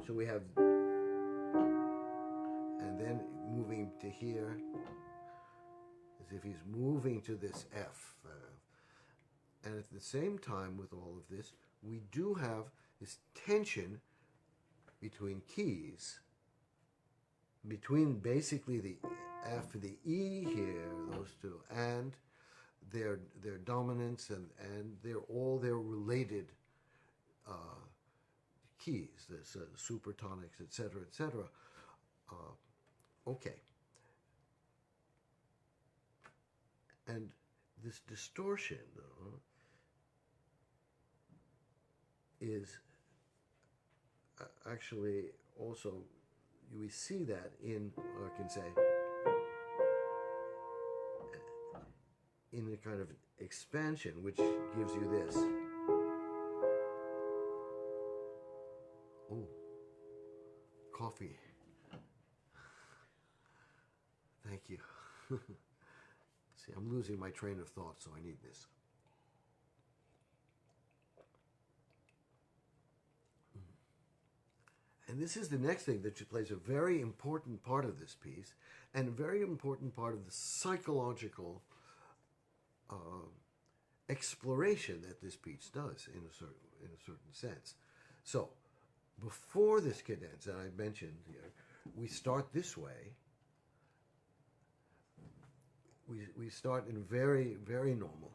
so we have, and then moving to here, as if he's moving to this F. And at the same time with all of this, we do have this tension between keys, between basically the F and the E here, those two, and their dominance and all their related keys, this supertonics, etc., etc. Okay. And this distortion is actually also, we see that in, or I can say, in a kind of expansion, which gives you this. Oh, coffee. Thank you. See, I'm losing my train of thought, so I need this. And this is the next thing that plays a very important part of this piece, and a very important part of the psychological exploration that this piece does in a certain sense. So, before this cadenza, I mentioned here, we start this way. We start in very, very normal.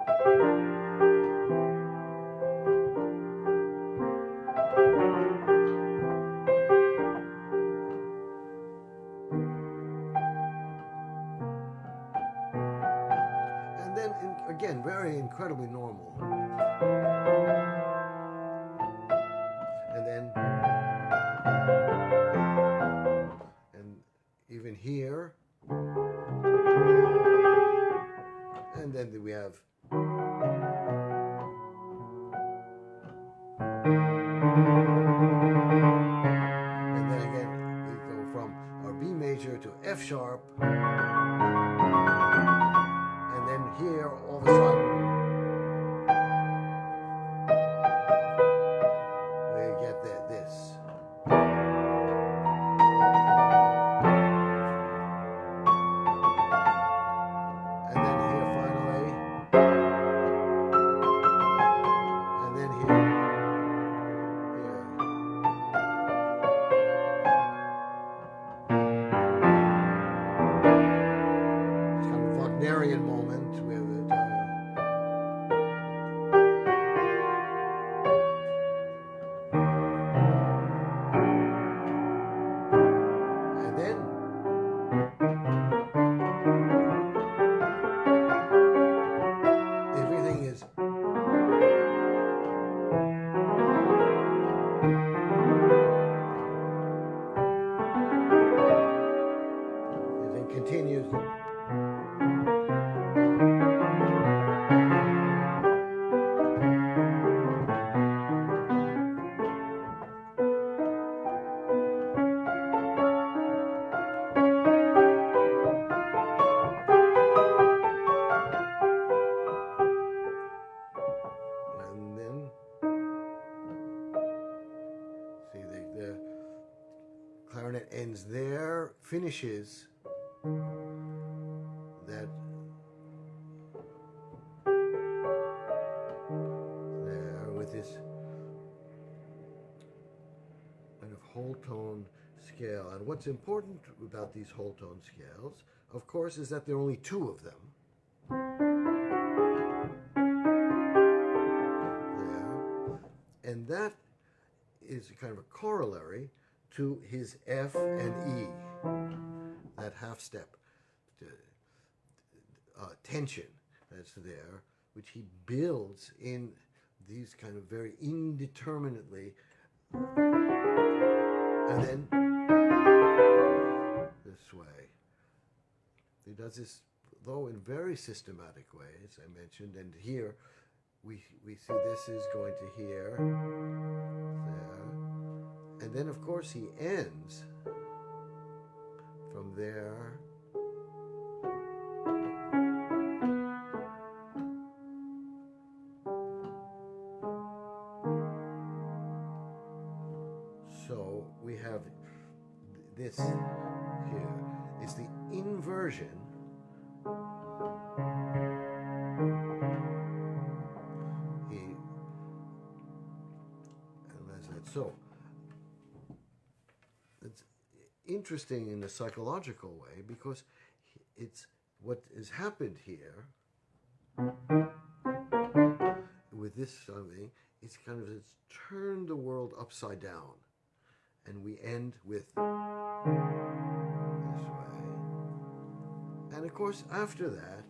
And then, again, very incredibly normal. And then, and even here, and then we have, and then again we go from our B major to F sharp, and then here all of a sudden we get this. Moment with it. And then finishes that there with this kind of whole tone scale. And what's important about these whole tone scales, of course, is that there are only two of them. There. And that is kind of a corollary to his F and E, that half step tension that's there, which he builds in these kind of very indeterminately, and then this way. He does this, though, in very systematic ways, I mentioned, and here we see this is going to here, there, and then of course he ends from there so we have this here is the inversion so it's interesting in a psychological way because it's what has happened here with this something. It's kind of it's turned the world upside down, and we end with this way. And of course, after that,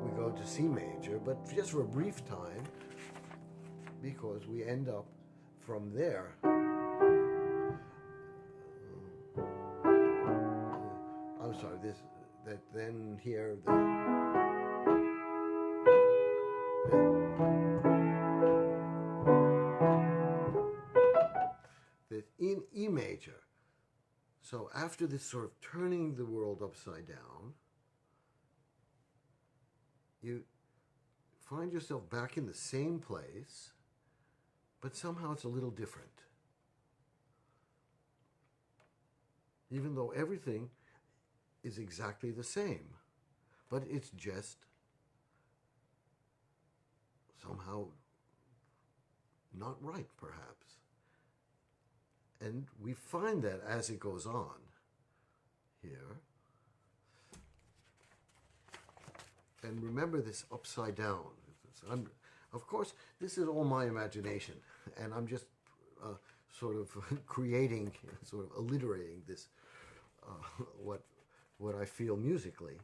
we go to C major, but just for a brief time, because we end up from there. I'm sorry, that then here, that in E major. So after this sort of turning the world upside down, you find yourself back in the same place, but somehow it's a little different. Even though everything is exactly the same, but it's just somehow not right, perhaps. And we find that as it goes on here. And remember this upside down. Of course, this is all my imagination, and I'm just sort of creating, sort of alliterating this, what I feel musically.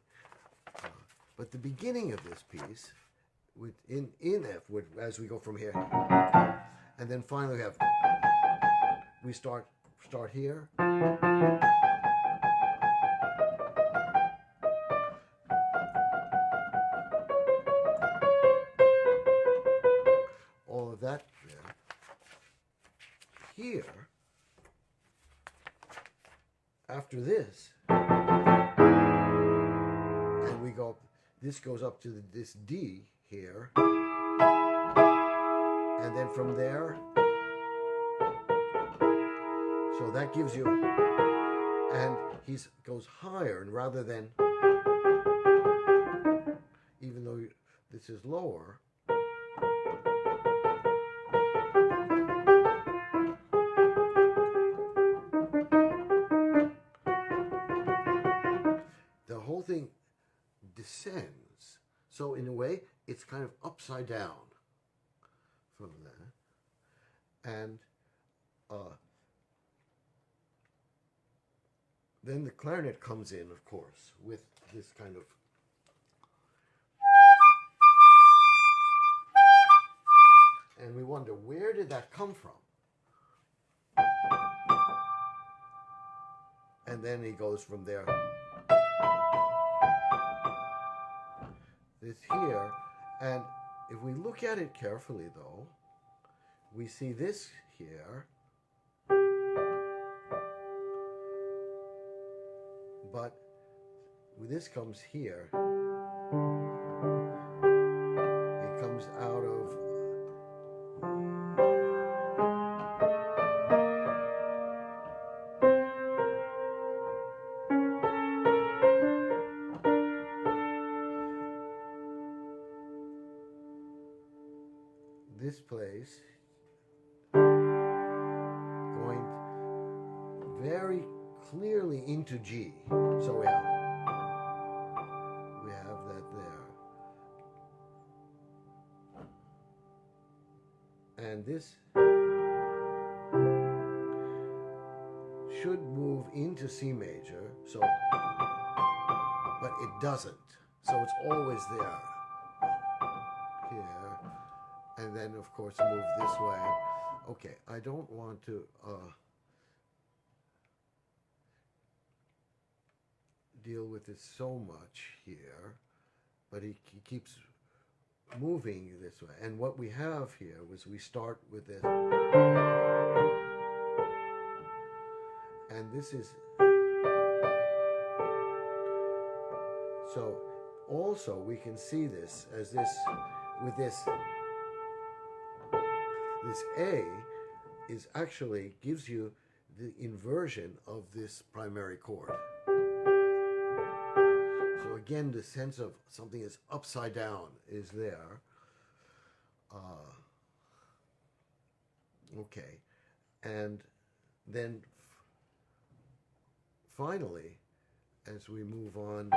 But the beginning of this piece, in F, as we go from here, and then finally we start here. All of that there. Here, after this, and we go, this goes up to this D here, and then from there, so that gives you, and he goes higher, and rather than, even though this is lower, the whole thing descends. So in a way, it's kind of upside down from that. And then the clarinet comes in, of course, with this kind of and we wonder, where did that come from? And then he goes from there. This here, and if we look at it carefully, though, we see this here, but this comes here. It comes out of this place, going very clearly into G. So we have that there. And this should move into C major, so, but it doesn't. So it's always there. Here. And then, of course, move this way. Okay, I don't want to deal with it so much here, but he keeps moving this way. And what we have here was we start with this. And this is, so also we can see this as this, with this A is actually gives you the inversion of this primary chord. So again, the sense of something is upside down is there. Okay, and then finally, as we move on,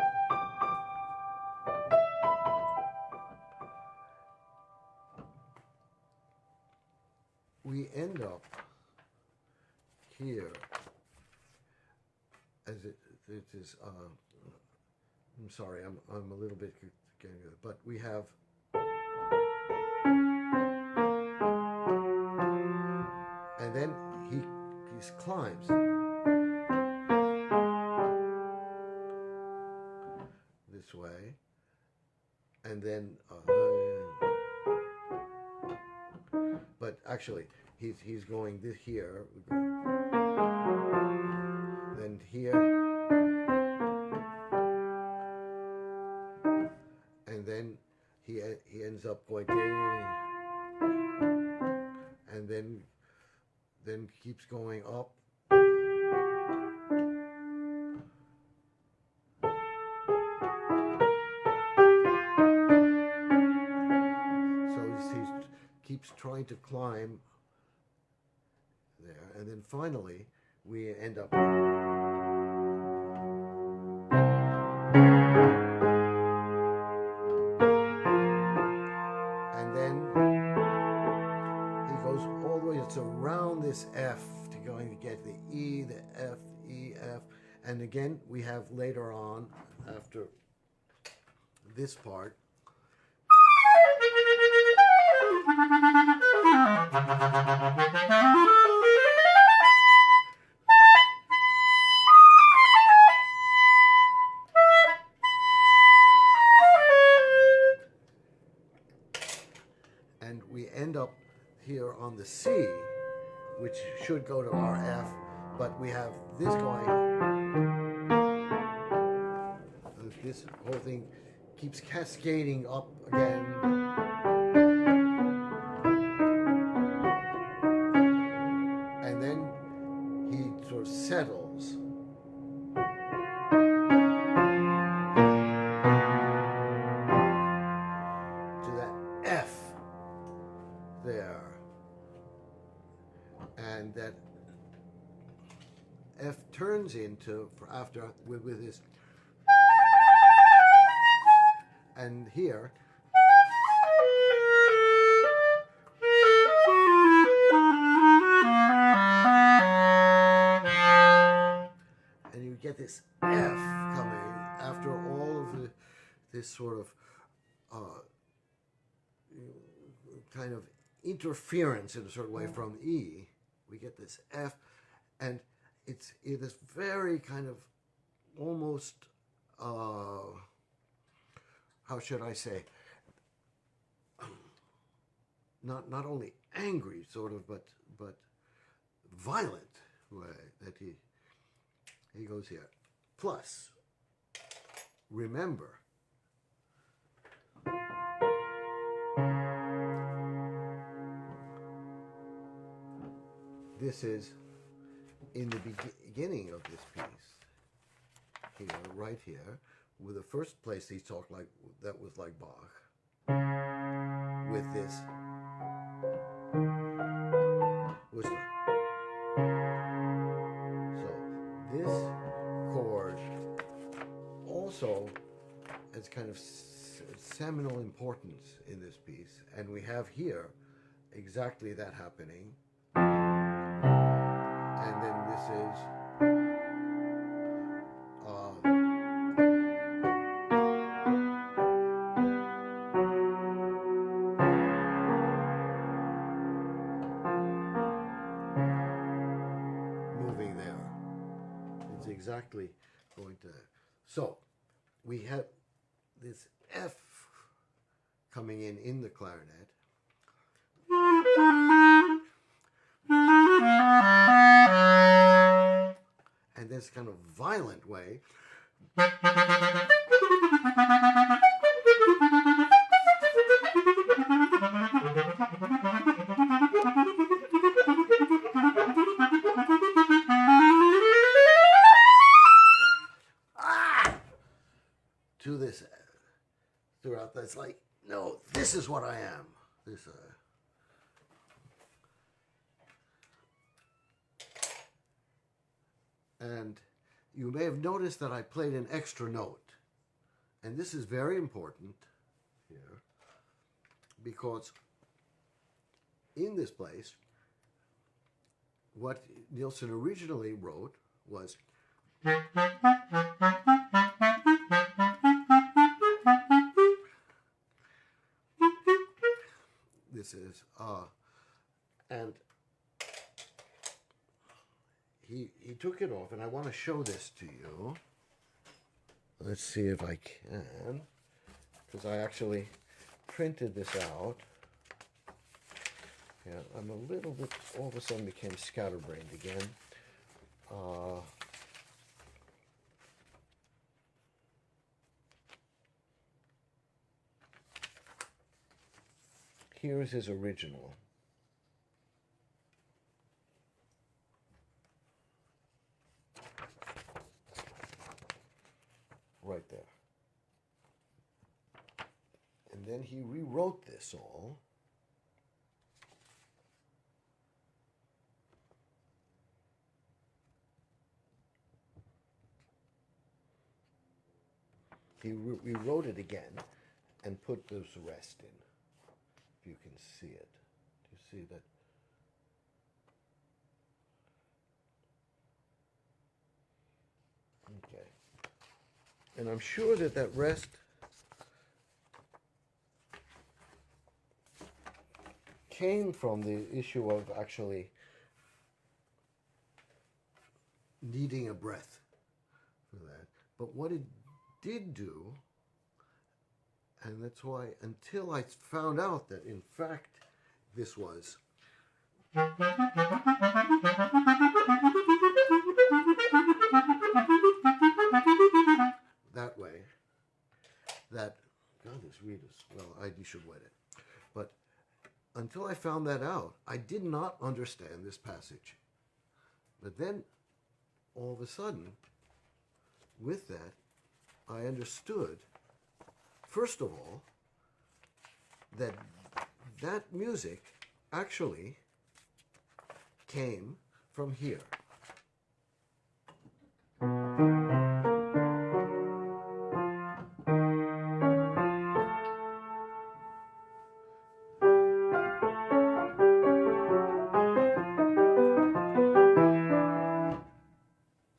we end up here as it is. I'm sorry, I'm a little bit getting it, but we have and then he climbs this way, and then but actually he's going this here, then here, and then he ends up going, and then keeps going up. So he keeps trying to climb there, and then finally we end up. Around this F to going to get the E, the F, E, F, and again we have later on after this part and we end up here on the C, which should go to our F, but we have this going. This whole thing keeps cascading up again. And then he sort of settles. To that F there. And that F turns into, after, with this, and here, and you get this F coming after all of this sort of kind of interference in a certain way from E. We get this F, and it is very kind of almost, how should I say, not only angry sort of, but violent way that he goes here. Plus, remember, this is in the beginning of this piece, here, right here, with the first place he talked like, that was like Bach, with this also has kind of seminal importance in this piece, and we have here exactly that happening. And then this is moving there. It's exactly going to. So we have this F coming in the clarinet. And this kind of violent way. To this throughout. That's like, no, this is what I am. This and you may have noticed that I played an extra note, and this is very important here because in this place what Nielsen originally wrote was this is and he took it off, and I want to show this to you. Let's see if I can, because I actually printed this out. Yeah, I'm a little bit, all of a sudden became scatterbrained again. Here's his original. Right there. And then he rewrote this all. He rewrote it again and put this rest in. If you can see it. Do you see that? Okay. And I'm sure that that rest came from the issue of actually needing a breath for that. But what it did do, and that's why until I found out that in fact this was that way, that, God, this reed is, well, you should wet it. But until I found that out, I did not understand this passage. But then, all of a sudden, with that, I understood, first of all, that that music actually came from here.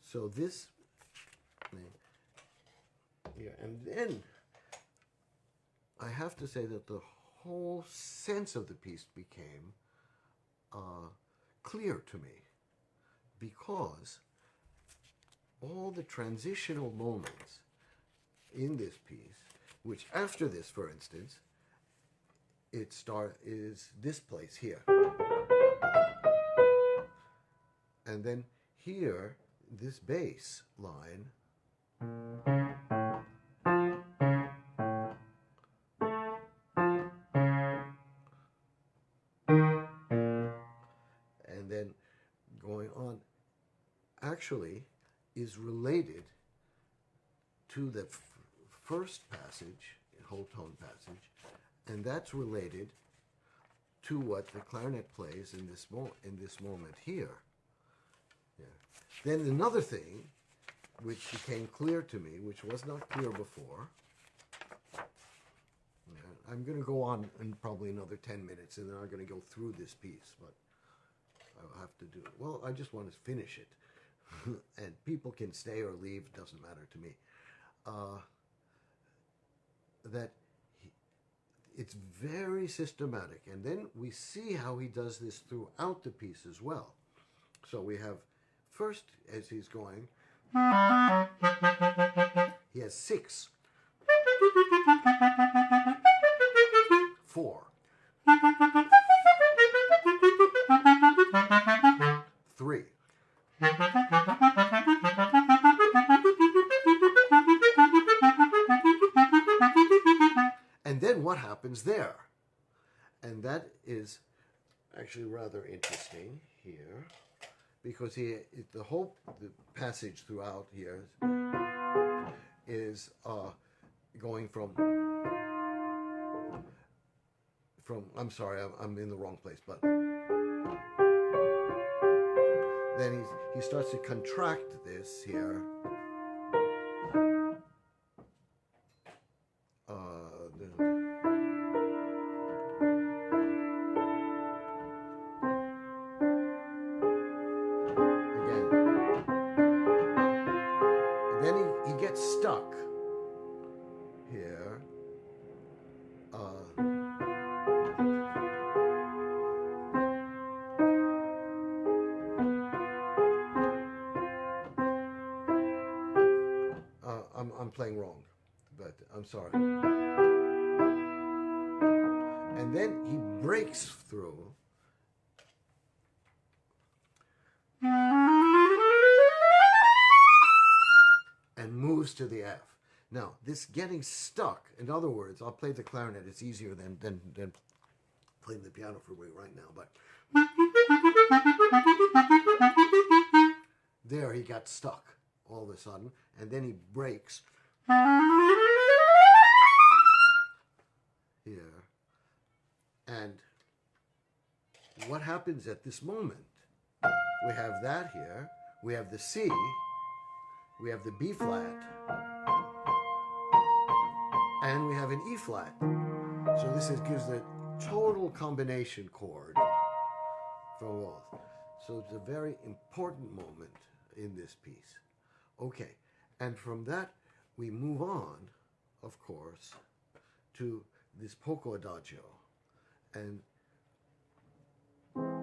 So this, yeah, and then I have to say that the whole sense of the piece became clear to me, because all the transitional moments in this piece, which after this, for instance, is this place here, and then here this bass line, and then going on, actually is related to the first passage, whole tone passage, and that's related to what the clarinet plays in this moment here. Yeah. Then another thing which became clear to me, which was not clear before. I'm going to go on in probably another 10 minutes, and then I'm going to go through this piece, but I'll have to do it. Well, I just want to finish it. And people can stay or leave, doesn't matter to me. It's very systematic. And then we see how he does this throughout the piece as well. So we have, first, as he's going, he has 6, 4, 3. And then what happens there? And that is actually rather interesting here, because the passage throughout here is going from I'm sorry, I'm in the wrong place, but then he starts to contract this here. Again. And then he gets stuck here. I'm playing wrong, but I'm sorry. And then he breaks through and moves to the F. Now, this getting stuck, in other words, I'll play the clarinet. It's easier than playing the piano for me right now, but there he got stuck all of a sudden, and then he breaks here. And what happens at this moment? We have that here, we have the C, we have the B flat, and we have an E flat. So this gives the total combination chord for both. So it's a very important moment in this piece. Okay, and from that we move on, of course, to this poco adagio, and going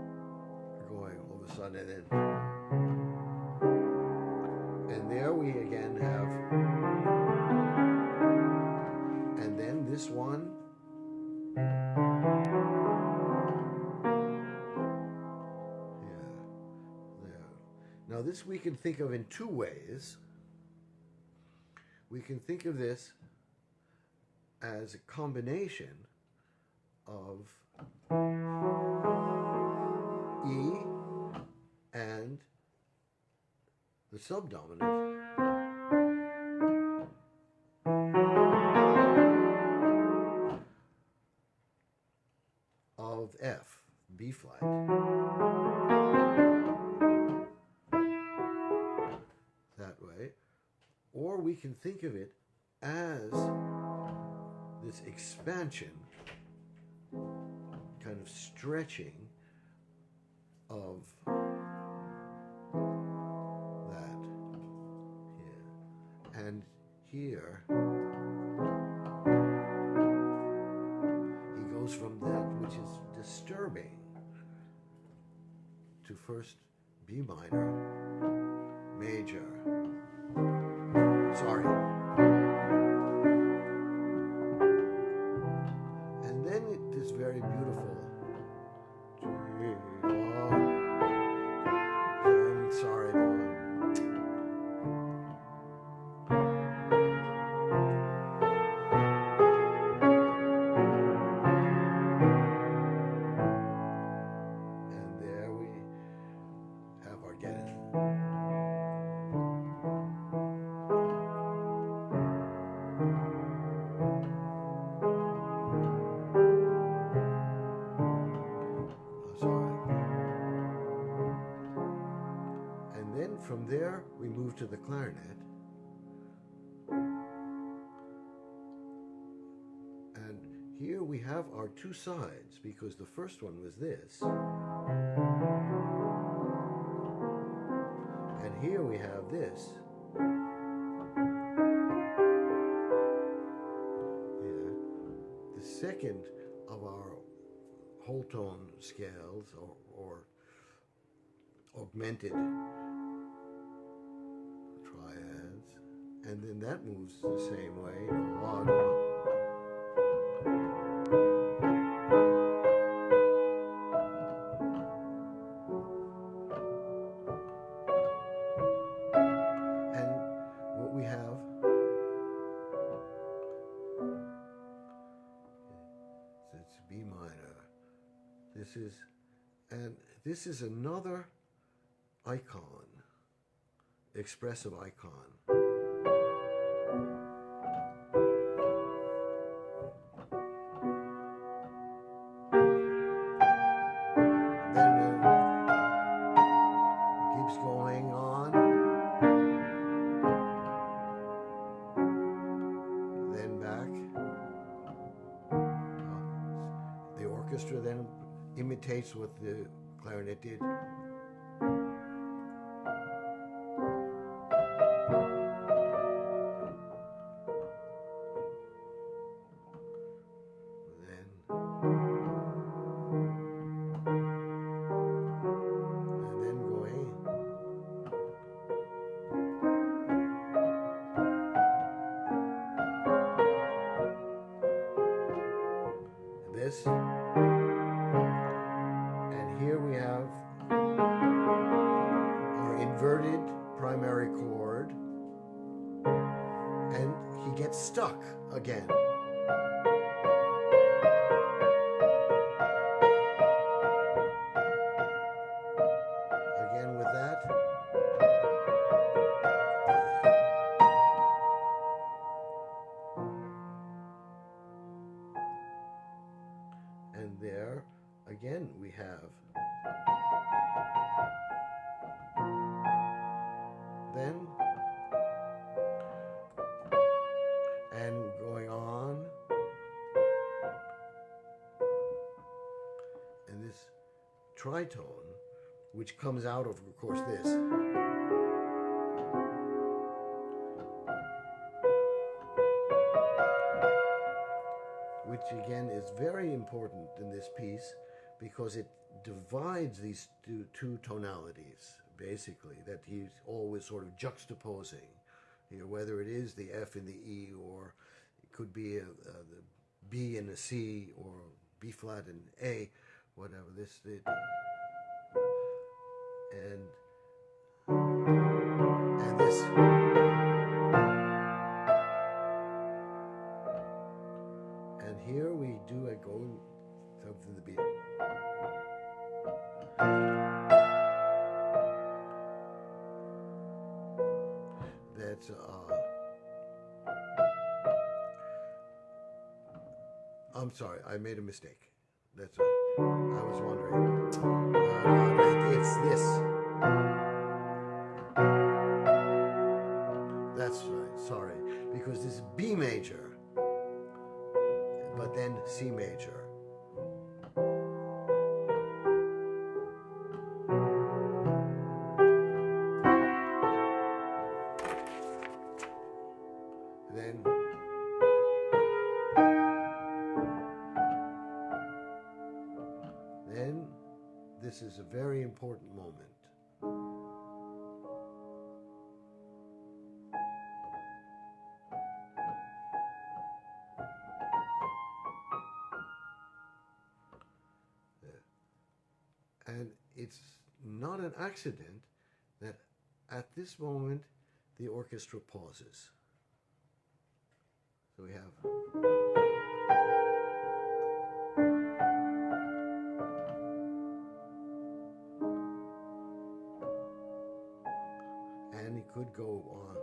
all of a sudden, and there we again have, and then this one, yeah, there. Now this we can think of in 2 ways. We can think of this as a combination of E and the subdominant of F, B flat, that way. Or we can think of it as this expansion, kind of stretching of that here. And here, he goes from that which is disturbing to first B minor, major, sorry. And then it is very beautiful. I'm sorry. And there we have our get it. from there, we move to the clarinet. And here we have our two sides, because the first one was this. And here we have this. Yeah. The second of our whole tone scales, or augmented triads, and then that moves the same way. And what we have, so it's B minor. This is another icon, expressive icon. Then it keeps going on. Then back. The orchestra then imitates what the clarinet did. This, and here we have our inverted primary chord, and he gets stuck again. Again with that. And there, again, we have then, and going on, and this tritone, which comes out of course, this. Which again is very important in this piece because it divides these two tonalities, basically, that he's always sort of juxtaposing. You know, whether it is the F and the E, or it could be the B and a C, or B flat and A, whatever. And this. And here we do a go something to the beat. That's I'm sorry, I made a mistake. That's I was wondering. It's this. That's right. Sorry, because this is B major. But then C major. Then this is a very important moment. And it's not an accident that at this moment the orchestra pauses. So we have. And it could go on.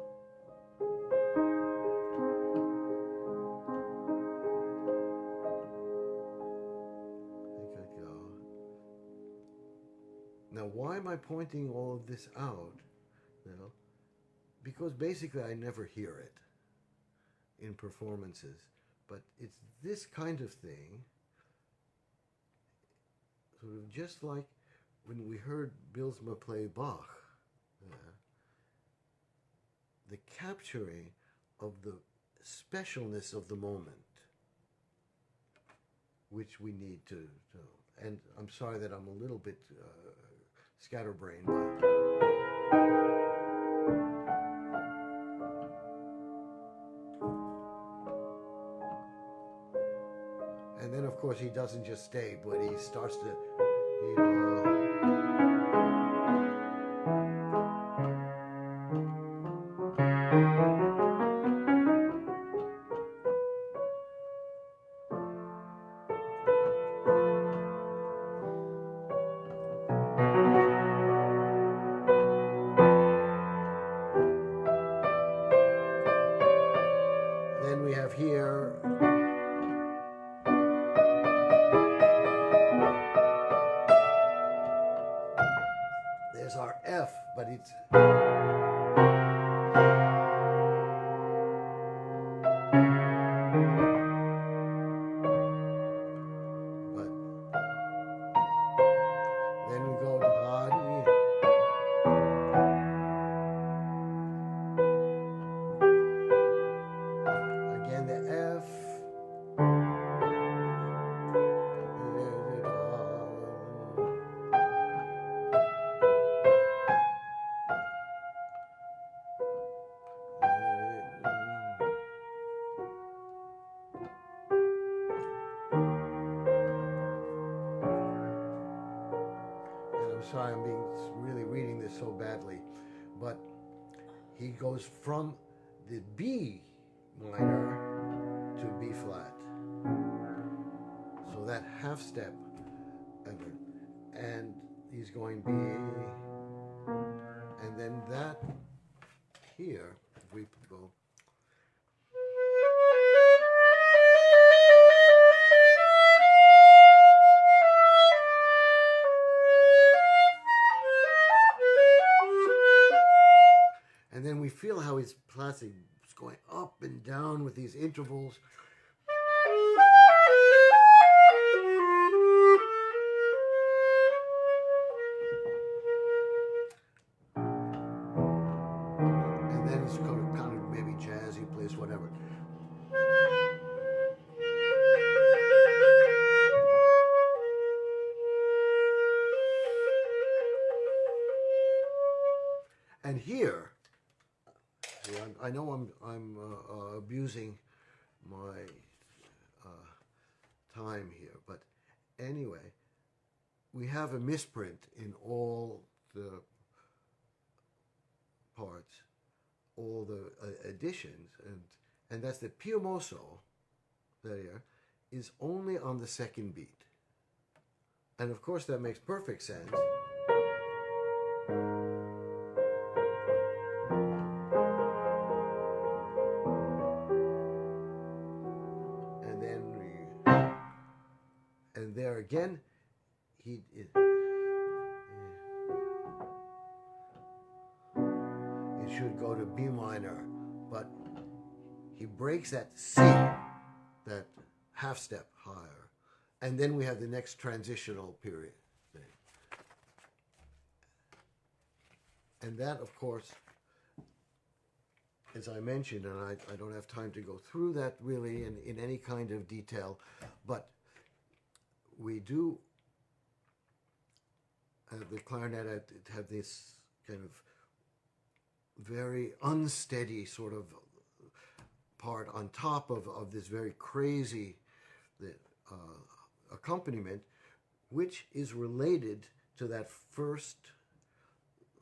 Now, why am I pointing all of this out? Now, because basically I never hear it in performances, but it's this kind of thing, sort of just like when we heard Bylsma play Bach, the capturing of the specialness of the moment, which we need to know. And I'm sorry that I'm a little bit scatterbrained, but and then of course he doesn't just stay, but he starts to then we have here there's our F, but it's then we go to again the F, sorry, I'm really reading this so badly, but he goes from the B minor to B flat. So that half step, and he's going B, and then that here, if we go. And then we feel how he's placing, it's going up and down with these intervals. And then it's kind of maybe jazzy place, whatever. And here, I know I'm abusing my time here, but anyway, we have a misprint in all the parts, all the additions, and that's the Pio mosso there is only on the second beat, and of course that makes perfect sense. And there again, it should go to B minor, but he breaks that C, that half step higher, and then we have the next transitional period thing. And that, of course, as I mentioned, and I don't have time to go through that really in any kind of detail, but we do the clarinet have this kind of very unsteady sort of part on top of this very crazy accompaniment, which is related to that first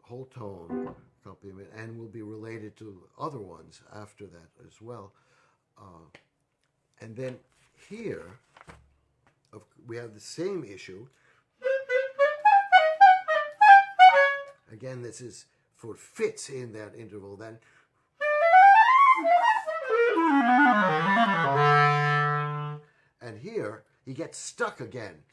whole tone accompaniment and will be related to other ones after that as well. And then here, we have the same issue. Again, this is for fits in that interval then. And here, he gets stuck again.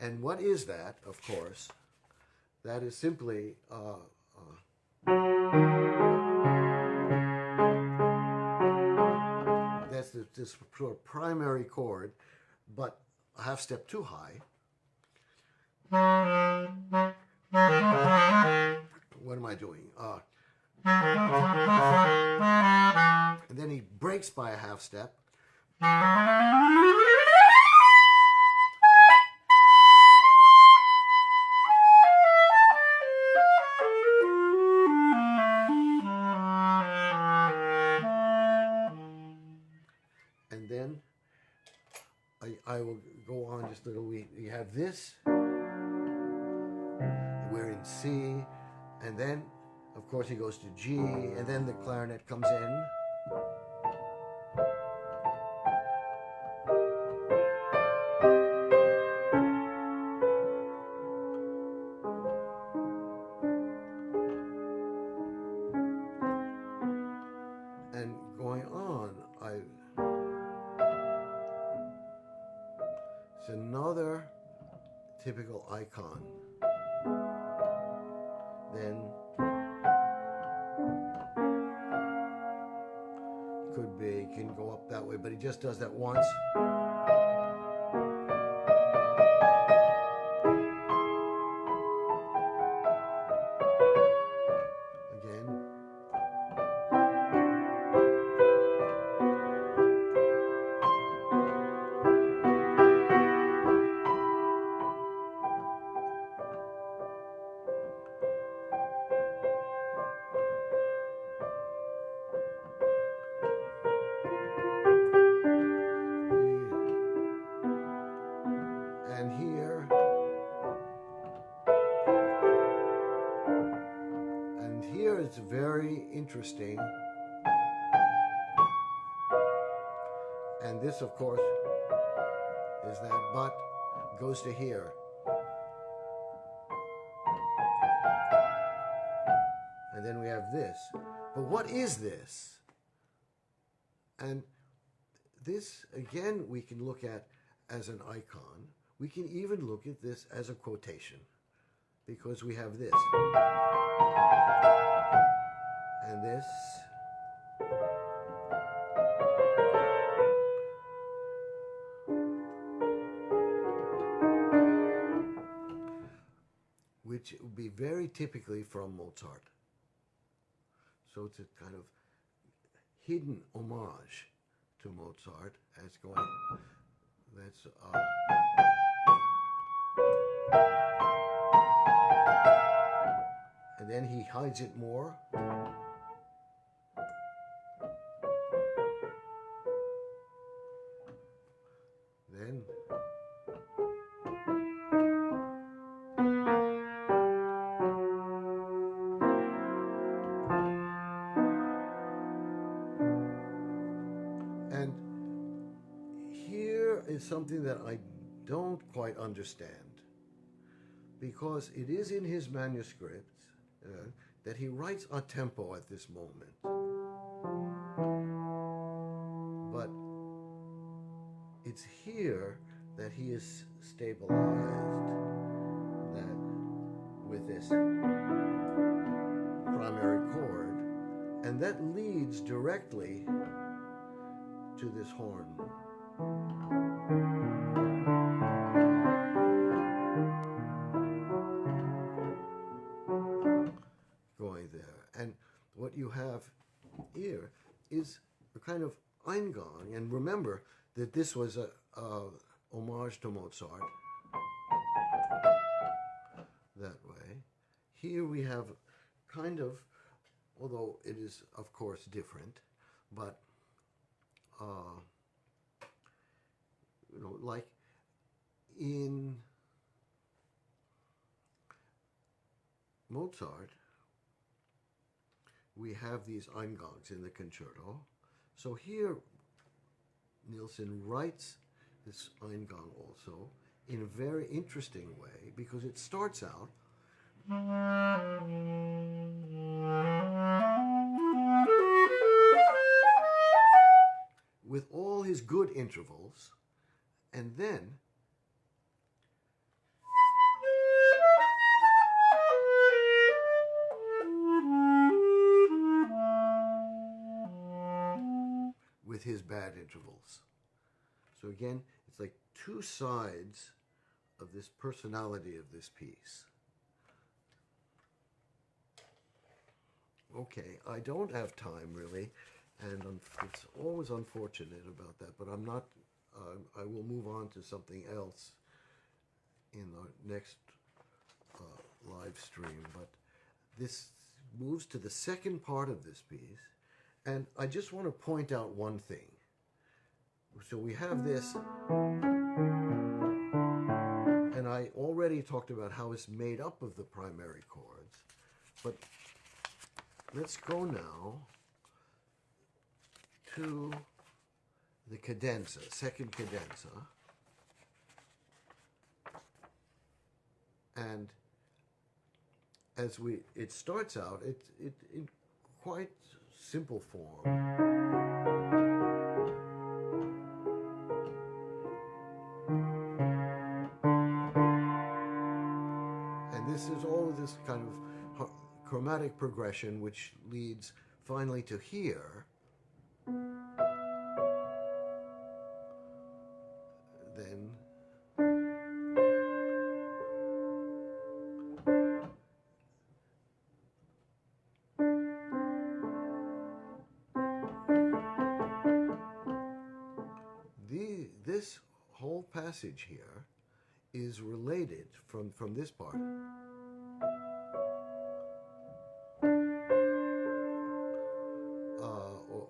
And what is that, of course? That is simply that's this sort of primary chord, but a half step too high. What am I doing? And then he breaks by a half step. And then I will go on just a little. We have this. We're in C, and then, of course, he goes to G, and then the clarinet comes in. And going on, it's another typical icon. Then could be, can go up that way, but he just does that once. Again. And here it's very interesting. And this, of course, is that, but goes to here. And then we have this. But what is this? And this, again, we can look at as an icon. We can even look at this as a quotation, because we have this. And this. Which would be very typically from Mozart. So it's a kind of hidden homage to Mozart as going, that's, and then he hides it more. Then and here is something that I don't quite understand, because it is in his manuscripts that he writes a tempo at this moment. But it's here that he is stabilized, that with this primary chord, and that leads directly to this horn. Going there. And what you have here is a kind of Eingang, and remember that this was a homage to Mozart that way. Here we have kind of, although it is of course different, but you know, like in Mozart, we have these Eingangs in the concerto. So here, Nielsen writes this Eingang also in a very interesting way, because it starts out with all his good intervals, and then his bad intervals. So again, it's like two sides of this personality of this piece. Okay, I don't have time really, and it's always unfortunate about that, but I'm not, I will move on to something else in the next live stream, but this moves to the second part of this piece, and I just want to point out one thing. So we have this, and I already talked about how it's made up of the primary chords, but let's go now to the cadenza, second cadenza, and as it starts out, it in quite simple form. And this is all of this kind of chromatic progression, which leads finally to here. Then this whole passage here is related from this part.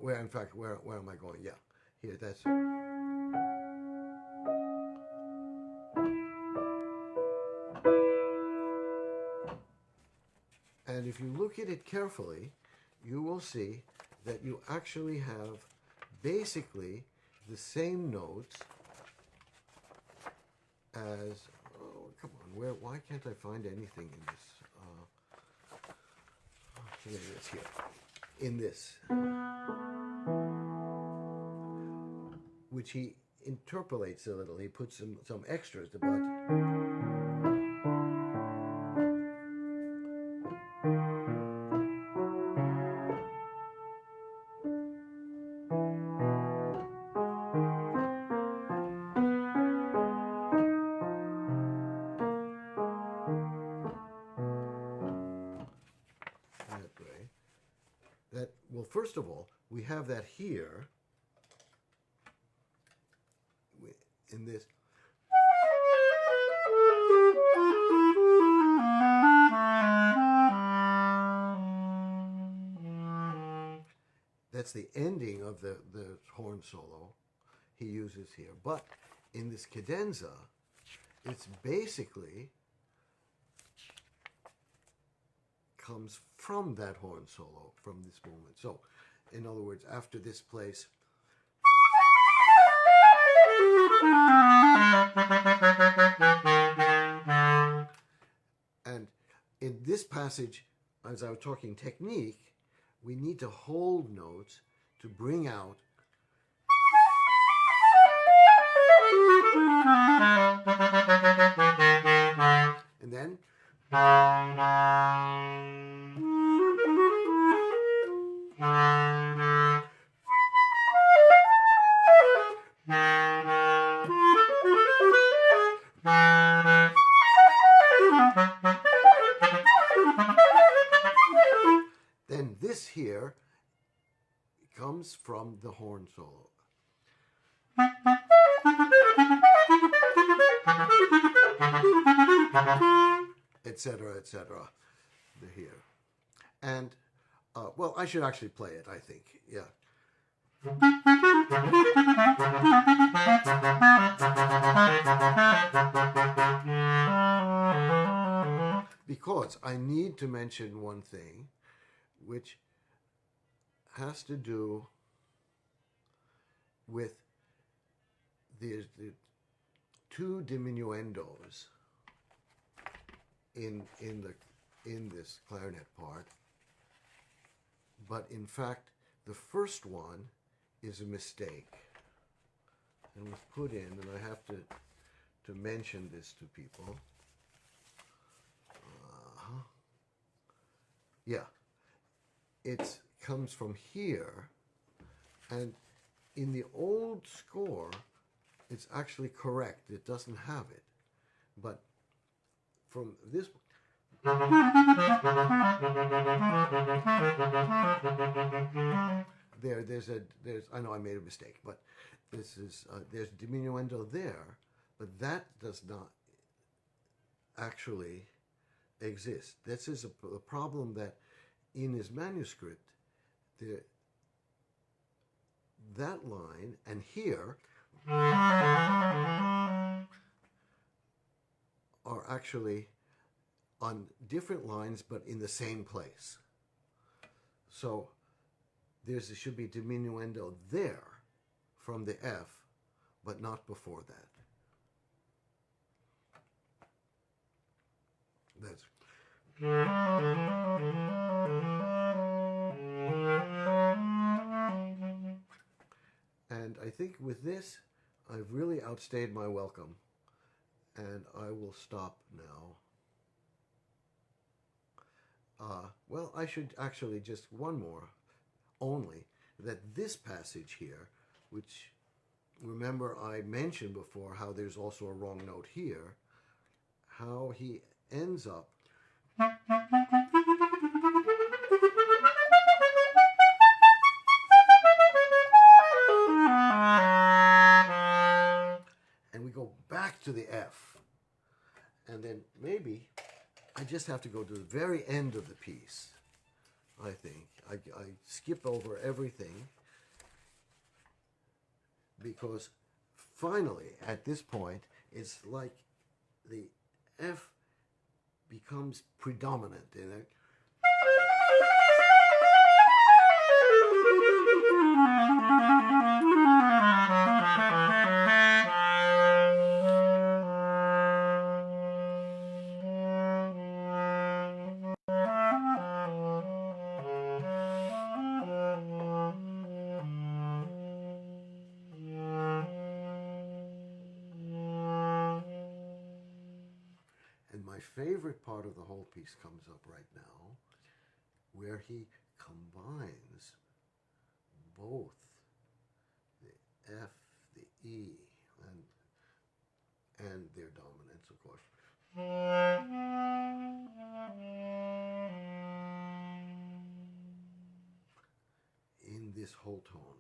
Where in fact, where am I going? Yeah, here, that's. And if you look at it carefully, you will see that you actually have basically the same notes as, oh, come on, why can't I find anything in this? Here it is, here. In this. Which he interpolates a little. He puts some extras about. Well, first of all, we have that here in this. That's the ending of the horn solo he uses here. But in this cadenza, it's basically comes from that horn solo, from this moment. So, in other words, after this place, and in this passage, as I was talking technique, we need to hold notes to bring out and then this here comes from the horn solo. Etc., etc. Here. And, well, I should actually play it, I think. Yeah. Because I need to mention one thing, which has to do with the two diminuendos in this clarinet part, but in fact the first one is a mistake and was put in, and I have to mention this to people. Yeah, it comes from here, and in the old score, it's actually correct. It doesn't have it. But from this, there's I know I made a mistake, but this is there's diminuendo there, but that does not actually exist. This is a problem that in his manuscript, that line and here are actually on different lines but in the same place. So there should be diminuendo there from the F, but not before that. That's and I think with this, I've really outstayed my welcome, and I will stop now. Well, I should actually just one more, only that this passage here, which remember I mentioned before how there's also a wrong note here, how he ends up and we go back to the F, and then maybe I just have to go to the very end of the piece. I think I skip over everything because finally at this point it's like the F becomes predominant in it. And my favorite part of the whole piece comes up right now, where he combines both the F, the E, and their dominance, of course. In this whole tone.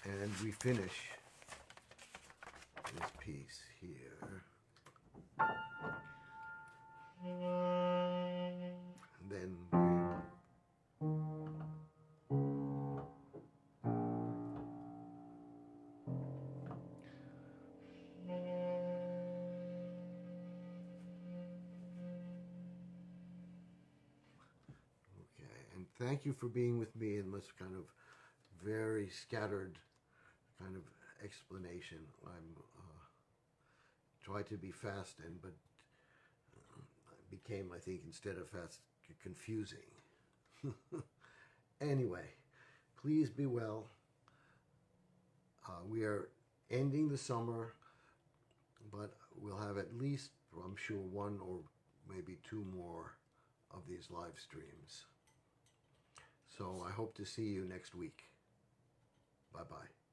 And we finish this piece here. And then and thank you for being with me in this kind of very scattered kind of explanation. I'm try to be fast, but became, I think, instead of fast, confusing. Anyway, please be well. We are ending the summer, but we'll have at least, I'm sure, one or maybe two more of these live streams. So I hope to see you next week. Bye-bye.